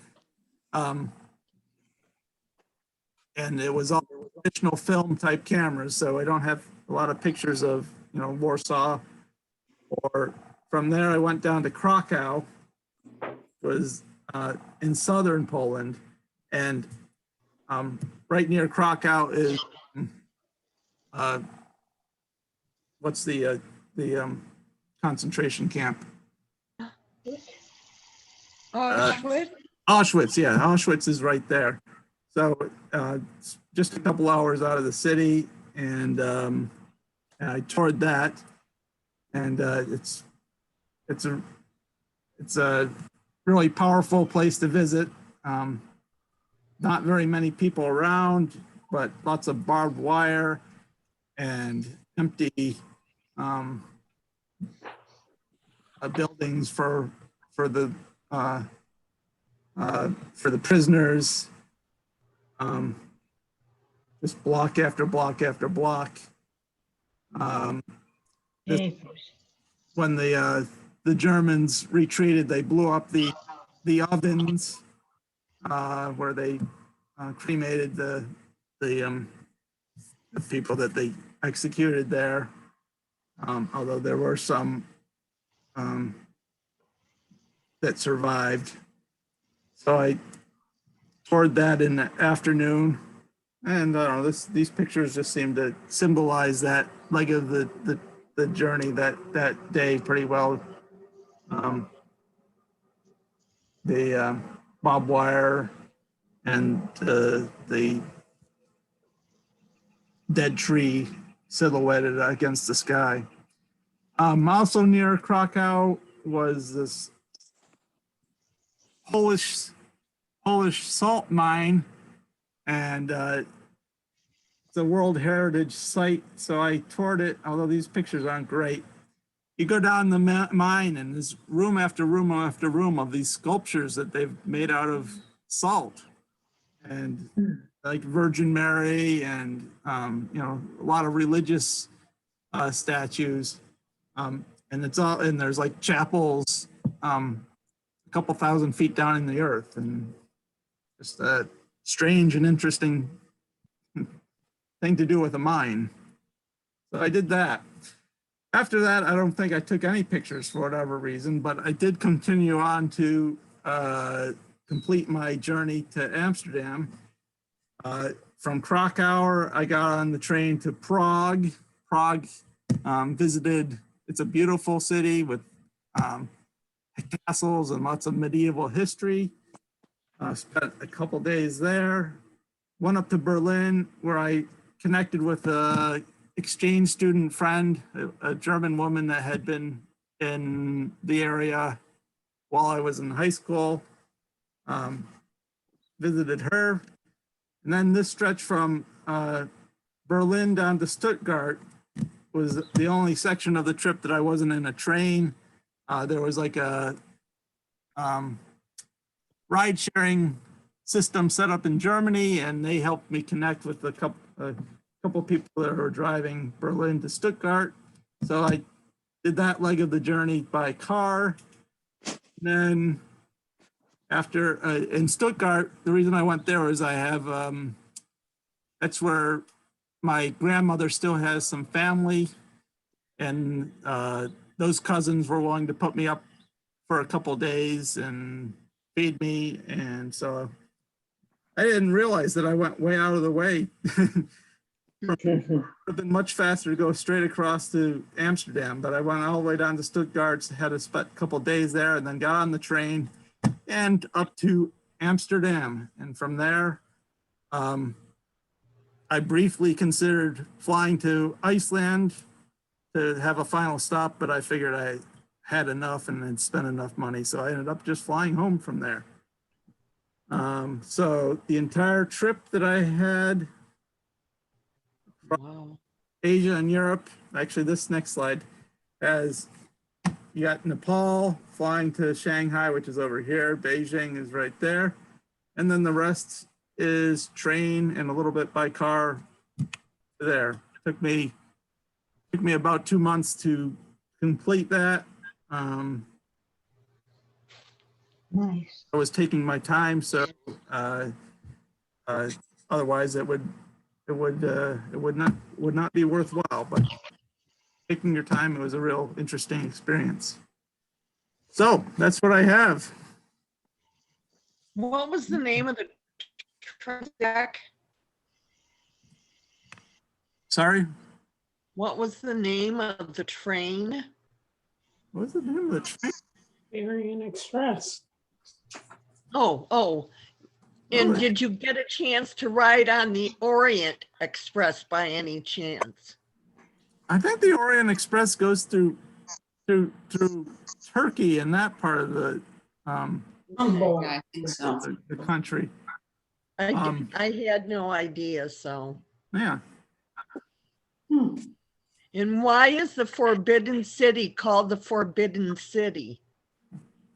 [SPEAKER 1] it was all traditional film type cameras, so I don't have a lot of pictures of Warsaw. Or from there I went down to Krakow, was in southern Poland, and right near Krakow is what's the concentration camp?
[SPEAKER 5] Auschwitz?
[SPEAKER 1] Auschwitz, yeah, Auschwitz is right there. So it's just a couple hours out of the city, and I toured that, and it's a really powerful place to visit. Not very many people around, but lots of barbed wire and empty buildings for the prisoners. Just block after block after block. When the Germans retreated, they blew up the ovens where they cremated the people that they executed there. Although there were some that survived. So I toured that in the afternoon, and I don't know, these pictures just seem to symbolize that leg of the journey that day pretty well. The barbed wire and the dead tree silhouetted against the sky. Also near Krakow was this Polish salt mine, and it's a World Heritage Site, so I toured it, although these pictures aren't great. You go down the mine, and there's room after room after room of these sculptures that they've made out of salt, and like Virgin Mary, and a lot of religious statues, and it's all, and there's like chapels a couple thousand feet down in the earth, and just a strange and interesting thing to do with a mine. So I did that. After that, I don't think I took any pictures for whatever reason, but I did continue on to complete my journey to Amsterdam. From Krakow, I got on the train to Prague. Prague, visited, it's a beautiful city with castles and lots of medieval history. Spent a couple days there. Went up to Berlin, where I connected with a exchange student friend, a German woman that had been in the area while I was in high school. Visited her. And then this stretch from Berlin down to Stuttgart was the only section of the trip that I wasn't in a train. There was like a ride sharing system set up in Germany, and they helped me connect with a couple people that were driving Berlin to Stuttgart. So I did that leg of the journey by car. And then after in Stuttgart, the reason I went there is I have that's where my grandmother still has some family, and those cousins were willing to put me up for a couple days and feed me, and so I didn't realize that I went way out of the way. It would have been much faster to go straight across to Amsterdam, but I went all the way down to Stuttgart, had a couple days there, and then got on the train and up to Amsterdam. And from there, I briefly considered flying to Iceland to have a final stop, but I figured I had enough and had spent enough money, so I ended up just flying home from there. So the entire trip that I had,
[SPEAKER 5] Wow.
[SPEAKER 1] Asia and Europe, actually this next slide has, you got Nepal, flying to Shanghai, which is over here, Beijing is right there, and then the rest is train and a little bit by car there. Took me about 2 months to complete that.
[SPEAKER 4] Nice.
[SPEAKER 1] I was taking my time, so otherwise it would not be worthwhile. But taking your time, it was a real interesting experience. So that's what I have.
[SPEAKER 5] What was the name of the Zack?
[SPEAKER 1] Sorry,
[SPEAKER 5] What was the name of the train?
[SPEAKER 1] what was the name of the train?
[SPEAKER 3] Marion Express.
[SPEAKER 5] Oh. And
[SPEAKER 1] Really?
[SPEAKER 5] did you get a chance to ride on the Orient Express by any chance?
[SPEAKER 1] I think the Orient Express goes through Turkey and that part of the
[SPEAKER 3] Humboldt.
[SPEAKER 6] Yeah, I think so.
[SPEAKER 1] the country.
[SPEAKER 5] I had no idea, so.
[SPEAKER 1] Yeah.
[SPEAKER 5] And why is the Forbidden City called the Forbidden City?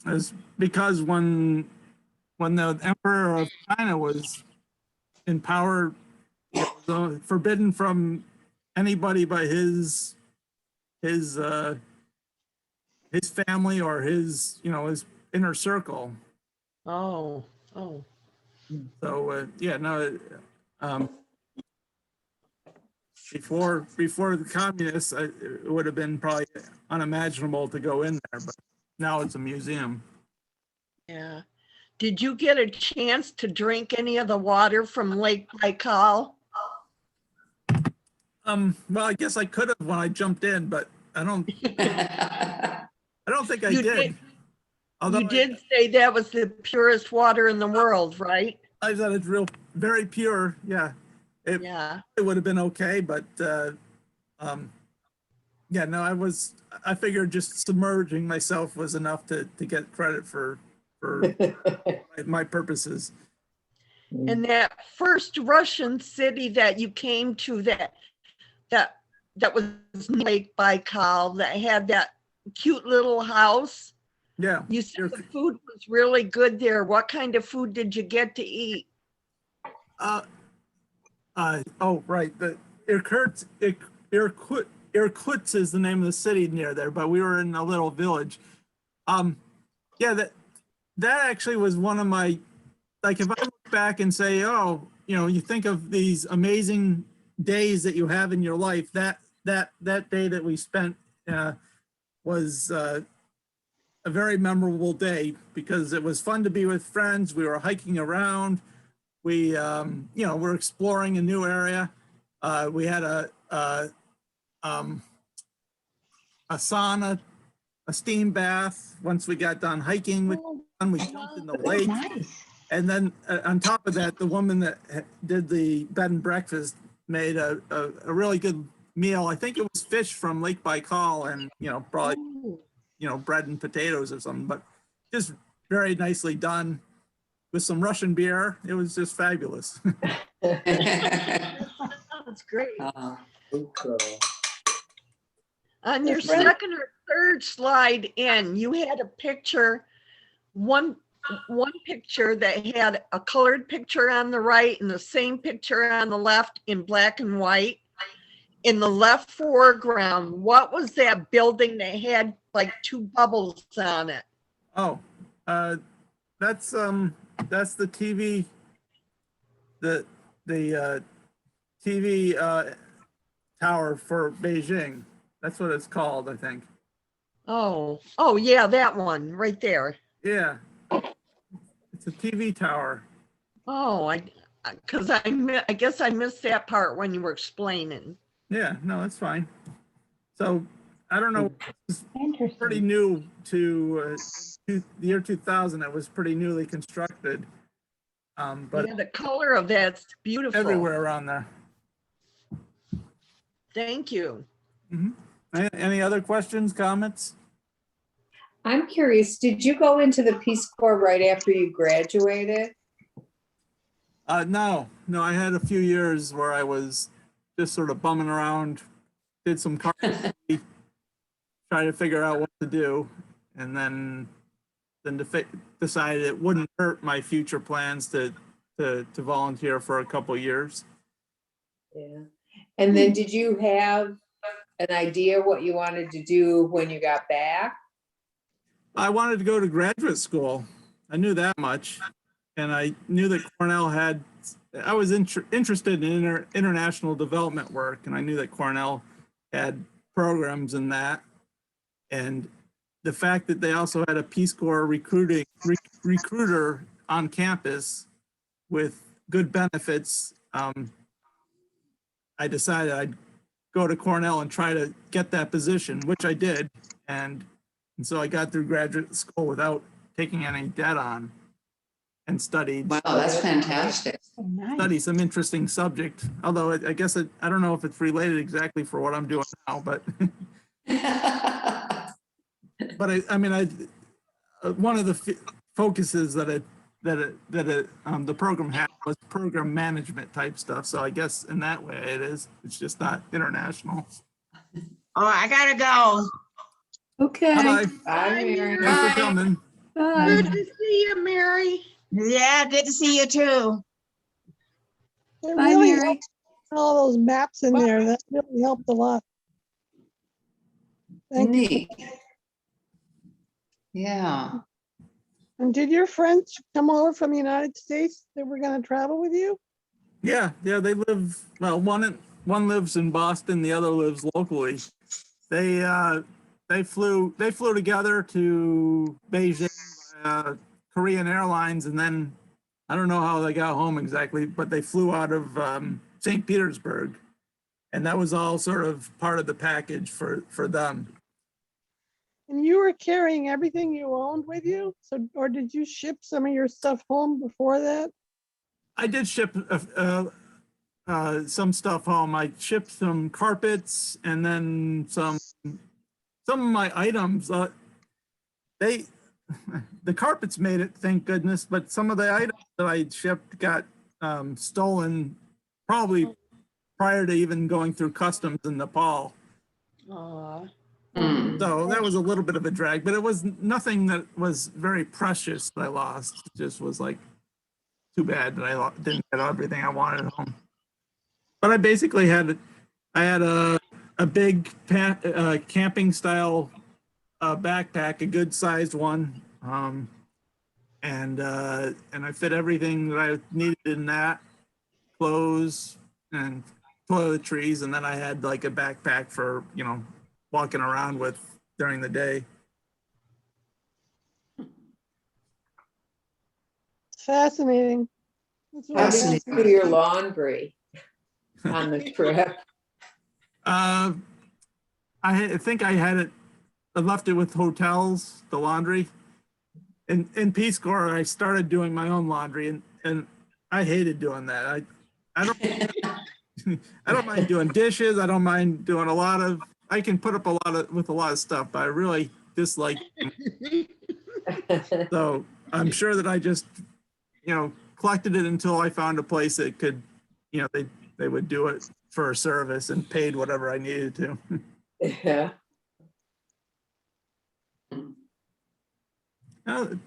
[SPEAKER 1] It's because when the Emperor of China was in power, it was forbidden from anybody but his family or his inner circle.
[SPEAKER 5] Oh.
[SPEAKER 1] So yeah, no. Before the communists, it would have been probably unimaginable to go in there, but now it's a museum.
[SPEAKER 5] Yeah. Did you get a chance to drink any of the water from Lake Baikal?
[SPEAKER 1] Well, I guess I could have when I jumped in, but I don't think I
[SPEAKER 5] You
[SPEAKER 1] did. Although
[SPEAKER 5] You did say that was the purest water in the world, right?
[SPEAKER 1] I thought it's very pure. Yeah,
[SPEAKER 5] Yeah.
[SPEAKER 1] it would have been okay, but yeah, no, I figured just submerging myself was enough to get credit for my purposes.
[SPEAKER 5] And that first Russian city that you came to that was Lake Baikal that had that cute little house.
[SPEAKER 1] Yeah.
[SPEAKER 5] You said the food was really good there. What kind of food did you get to eat?
[SPEAKER 1] Oh, right. The Irkutsk is the name of the city near there, but we were in a little village. Yeah, that actually was one of my, like, if I look back and say, oh, you think of these amazing days that you have in your life, that day that we spent was a very memorable day because it was fun to be with friends. We were hiking around. We, we're exploring a new area. We had a sauna, a steam bath. Once we got done hiking, we jumped in the lake.
[SPEAKER 4] Nice.
[SPEAKER 1] And then on top of that, the woman that did the bed and breakfast made a really good meal. I think it was fish from Lake Baikal and, probably, bread and potatoes or something, but just very nicely done with some Russian beer. It was just fabulous.
[SPEAKER 5] That's great.
[SPEAKER 6] Okay.
[SPEAKER 5] On your
[SPEAKER 3] Yes, ma'am.
[SPEAKER 5] second or third slide in, you had a picture, one picture that had a colored picture on the right and the same picture on the left in black and white. In the left foreground, what was that building that had like two bubbles on it?
[SPEAKER 1] Oh, that's the TV, the TV tower for Beijing. That's what it's called, I think.
[SPEAKER 5] Oh, yeah, that one right there.
[SPEAKER 1] Yeah, it's a TV tower.
[SPEAKER 5] Oh, I guess I missed that part when you were explaining.
[SPEAKER 1] Yeah, no, that's fine. So I don't know. It's
[SPEAKER 3] Interesting.
[SPEAKER 1] pretty new to the year 2000. It was pretty newly constructed, but
[SPEAKER 5] Yeah, the color of that's beautiful.
[SPEAKER 1] everywhere around there.
[SPEAKER 5] Thank you.
[SPEAKER 1] Any other questions, comments?
[SPEAKER 6] I'm curious, did you go into the Peace Corps right after you graduated?
[SPEAKER 1] No, I had a few years where I was just sort of bumming around, did some carpentry, trying to figure out what to do, and then decided it wouldn't hurt my future plans to volunteer for a couple years.
[SPEAKER 6] Yeah. And then did you have an idea what you wanted to do when you got back?
[SPEAKER 1] I wanted to go to graduate school. I knew that much. And I knew that Cornell I was interested in international development work, and I knew that Cornell had programs in that. And the fact that they also had a Peace Corps recruiter on campus with good benefits, I decided I'd go to Cornell and try to get that position, which I did. And so I got through graduate school without taking any debt on, and studied
[SPEAKER 7] Wow, that's fantastic.
[SPEAKER 4] Oh, nice.
[SPEAKER 1] some interesting subject. Although I guess I don't know if it's related exactly for what I'm doing now, but I mean, one of the focuses that the program had was program management type stuff. So I guess in that way it is. It's just not international.
[SPEAKER 4] Oh, I gotta go.
[SPEAKER 2] Okay.
[SPEAKER 1] Bye.
[SPEAKER 6] Bye, Mary.
[SPEAKER 1] Thanks for
[SPEAKER 7] Bye.
[SPEAKER 1] coming.
[SPEAKER 2] Bye.
[SPEAKER 5] Good to see you, Mary.
[SPEAKER 4] Yeah, good to see you too.
[SPEAKER 3] It
[SPEAKER 2] Bye,
[SPEAKER 3] really
[SPEAKER 2] Mary.
[SPEAKER 3] helped, all those maps in there. That really helped a lot. Thank you.
[SPEAKER 7] Neat. Yeah.
[SPEAKER 3] And did your friends come over from the United States that were going to travel with you?
[SPEAKER 1] Yeah, they live, well, one lives in Boston, the other lives locally. They flew together to Beijing, Korean Airlines, and then I don't know how they got home exactly, but they flew out of St. Petersburg, and that was all sort of part of the package for them.
[SPEAKER 3] And you were carrying everything you owned with you? So, or did you ship some of your stuff home before that?
[SPEAKER 1] I did ship some stuff home. I shipped some carpets, and then some of my items. The carpets made it, thank goodness, but some of the items that I shipped got stolen probably prior to even going through customs in Nepal.
[SPEAKER 5] Aw.
[SPEAKER 7] Mm.
[SPEAKER 1] So that was a little bit of a drag, but it was nothing that was very precious that I lost. It just was like, too bad that I didn't get everything I wanted at home. But I basically had a big camping style backpack, a good sized one, and I fit everything that I needed in that, clothes and toiletries, and then I had like a backpack for walking around with during the day.
[SPEAKER 3] It's fascinating. It's
[SPEAKER 6] How
[SPEAKER 3] really
[SPEAKER 6] did you
[SPEAKER 3] fascinating.
[SPEAKER 6] do your laundry on the trip?
[SPEAKER 1] I think I had it. I left it with hotels, the laundry. In Peace Corps, I started doing my own laundry, and I hated doing that. I don't mind doing dishes. I don't mind doing I can put up with a lot of stuff, but I really dislike. So I'm sure that I just, collected it until I found a place that could, they would do it for a service and paid whatever I needed to.
[SPEAKER 6] Yeah.
[SPEAKER 1] It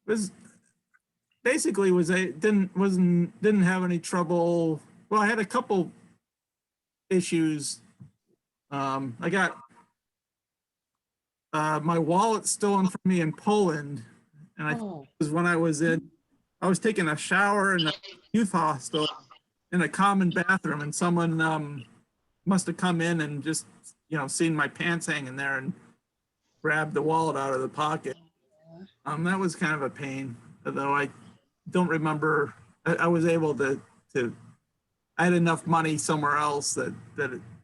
[SPEAKER 1] was basically didn't have any trouble. Well, I had a couple issues. I got my wallet stolen from me in Poland, and I think
[SPEAKER 5] Oh.
[SPEAKER 1] it was when I was taking a shower in a youth hostel in a common bathroom, and someone must have come in and just seen my pants hanging there and grabbed the wallet out of the pocket. That was kind of a pain, although I don't remember. I was able to I had enough money somewhere else that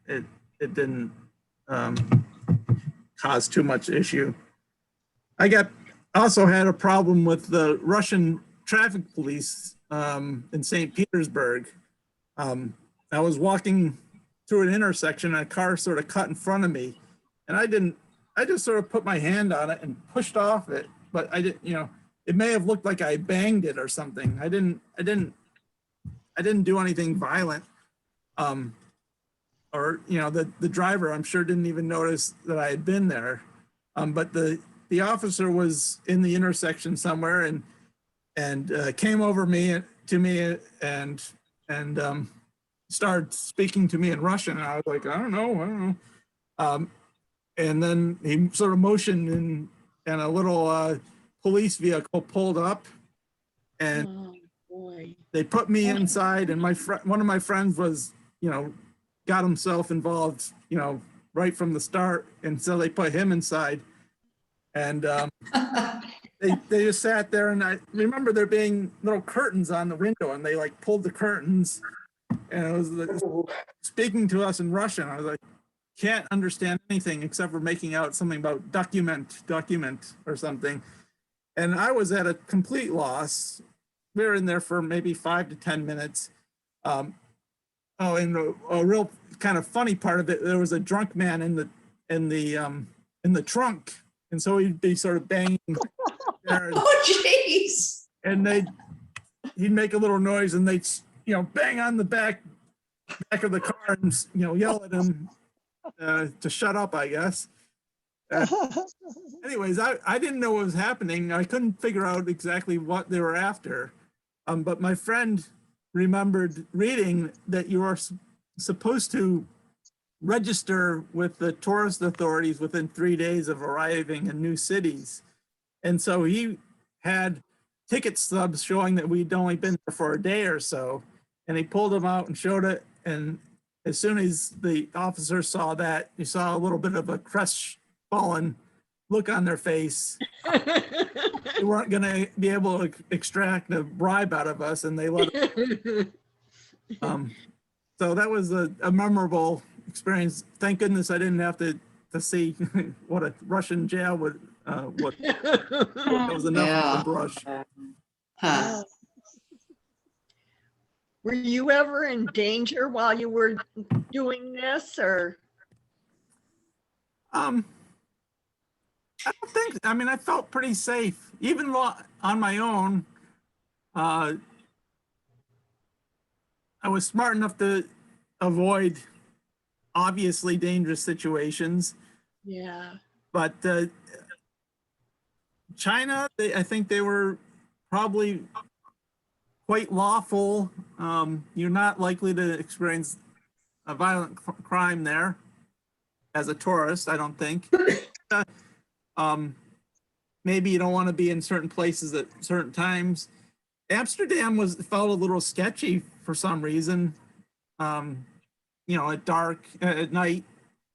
[SPEAKER 1] it didn't cause too much issue. I also had a problem with the Russian traffic police in St. Petersburg. I was walking through an intersection and a car sort of cut in front of me, and I just sort of put my hand on it and pushed off it, but I didn't, it may have looked like I banged it or something. I didn't do anything violent. Or the driver, I'm sure, didn't even notice that I had been there. But the officer was in the intersection somewhere and came over to me and started speaking to me in Russian. And I was like, I don't know. And then he sort of motioned and a little police vehicle pulled up, and
[SPEAKER 5] Oh, boy.
[SPEAKER 1] they put me inside, and one of my friends was, got himself involved, right from the start. And so they put him inside, and they just sat there, and I remember there being little curtains on the window, and they like pulled the curtains, and it was like, speaking to us in Russian. I was like, can't understand anything except for making out something about document or something. And I was at a complete loss. We were in there for maybe 5 to 10 minutes. And a real kind of funny part of it, there was a drunk man in the trunk, and so he'd be sort of banging there,
[SPEAKER 7] Oh, jeez.
[SPEAKER 1] and he'd make a little noise, and they'd bang on the back of the car and yell at him to shut up, I guess. Anyways, I didn't know what was happening. I couldn't figure out exactly what they were after. But my friend remembered reading that you are supposed to register with the tourist authorities within 3 days of arriving in new cities. And so he had ticket stubs showing that we'd only been there for a day or so. And he pulled them out and showed it. And as soon as the officer saw that, you saw a little bit of a crestfallen look on their face. They weren't going to be able to extract a bribe out of us, and they let us. So that was a memorable experience. Thank goodness I didn't have to see what a Russian jail would. That was enough
[SPEAKER 7] Yeah.
[SPEAKER 1] of the brush.
[SPEAKER 7] Huh.
[SPEAKER 5] Were you ever in danger while you were doing this, or?
[SPEAKER 1] I don't think. I mean, I felt pretty safe, even on my own. I was smart enough to avoid obviously dangerous situations.
[SPEAKER 5] Yeah.
[SPEAKER 1] But China, I think they were probably quite lawful. You're not likely to experience a violent crime there as a tourist, I don't think. Maybe you don't want to be in certain places at certain times. Amsterdam felt a little sketchy for some reason. At dark, at night.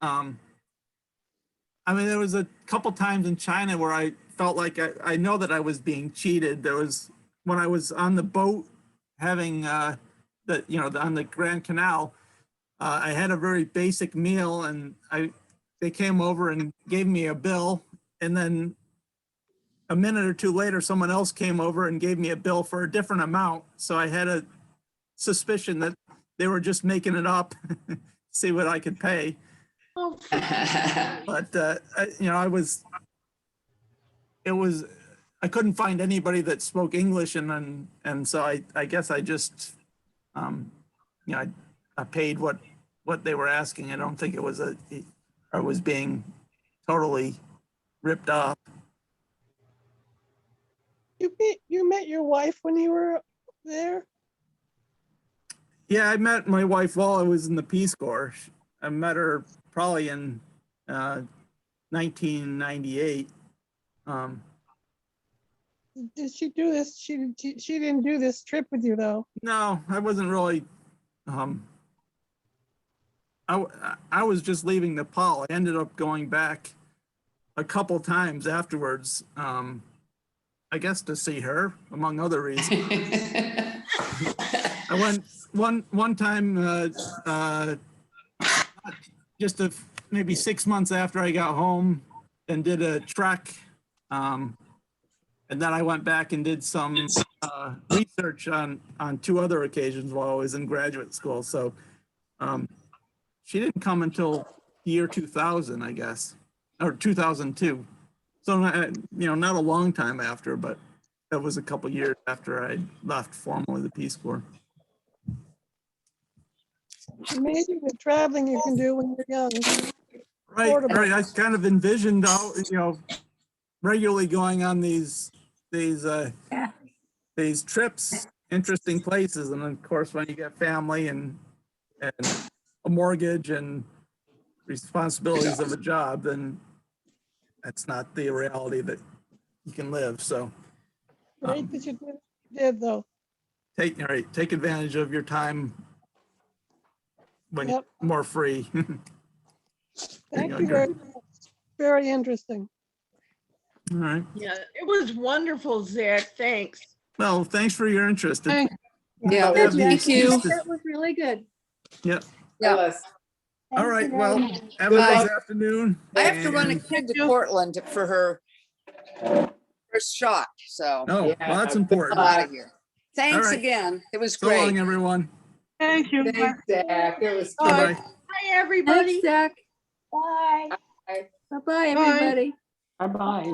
[SPEAKER 1] I mean, there was a couple times in China where I felt like I know that I was being cheated. There was when I was on the boat having on the Grand Canal. I had a very basic meal, and they came over and gave me a bill, and then a minute or two later, someone else came over and gave me a bill for a different amount. So I had a suspicion that they were just making it up, see what I could pay.
[SPEAKER 5] Oh,
[SPEAKER 1] But I couldn't find anybody that spoke English, and so I guess I just I paid what they were asking. I don't think it was I was being totally ripped off.
[SPEAKER 3] You met your wife when you were there?
[SPEAKER 1] Yeah, I met my wife while I was in the Peace Corps. I met her probably in 1998.
[SPEAKER 3] Did she do this? She didn't do this trip with you though.
[SPEAKER 1] No, I wasn't really. I was just leaving Nepal. I ended up going back a couple times afterwards. I guess to see her, among other reasons. I went one time, just maybe 6 months after I got home, and did a trek, and then I went back and did some research on 2 other occasions while I was in graduate school. So she didn't come until the year 2000, I guess, or 2002. So not a long time after, but that was a couple years after I left formally the Peace Corps.
[SPEAKER 3] Amazing the traveling you can do when you're young.
[SPEAKER 1] Right. I kind of envisioned regularly going on these trips, interesting places, and of course, when you get family and a mortgage and responsibilities of a job, then that's not the reality that you can live. So,
[SPEAKER 3] Great that you did though.
[SPEAKER 1] take advantage of your time when
[SPEAKER 3] Yep.
[SPEAKER 1] you're more free.
[SPEAKER 3] Thank you very much. Very interesting.
[SPEAKER 1] All right.
[SPEAKER 5] Yeah, it was wonderful, Zach. Thanks.
[SPEAKER 1] Well, thanks for your interest.
[SPEAKER 3] Hey,
[SPEAKER 6] Yeah,
[SPEAKER 1] Yeah,
[SPEAKER 7] thank you.
[SPEAKER 2] That was really good.
[SPEAKER 1] Yep.
[SPEAKER 7] Yeah.
[SPEAKER 6] Phyllis.
[SPEAKER 1] All
[SPEAKER 2] Thank you
[SPEAKER 1] right.
[SPEAKER 2] very
[SPEAKER 1] Well,
[SPEAKER 2] much.
[SPEAKER 1] have a
[SPEAKER 6] Good
[SPEAKER 1] nice
[SPEAKER 6] luck.
[SPEAKER 1] afternoon.
[SPEAKER 7] I have to run a
[SPEAKER 1] and-
[SPEAKER 7] kid to
[SPEAKER 3] you.
[SPEAKER 7] Portland for her first shot, so
[SPEAKER 1] Oh, well, that's
[SPEAKER 6] Yeah,
[SPEAKER 1] important.
[SPEAKER 6] good
[SPEAKER 7] I'm out
[SPEAKER 6] luck.
[SPEAKER 7] of here. Thanks
[SPEAKER 1] right.
[SPEAKER 7] again. It was
[SPEAKER 1] So long,
[SPEAKER 7] great.
[SPEAKER 1] everyone.
[SPEAKER 3] Thank you.
[SPEAKER 6] Thanks, Zach. It was
[SPEAKER 3] Bye.
[SPEAKER 1] Bye-bye.
[SPEAKER 5] Hi, everybody.
[SPEAKER 2] Thanks, Zach. Bye.
[SPEAKER 6] Bye.
[SPEAKER 2] Bye-bye,
[SPEAKER 3] Bye.
[SPEAKER 2] everybody.
[SPEAKER 6] Bye-bye.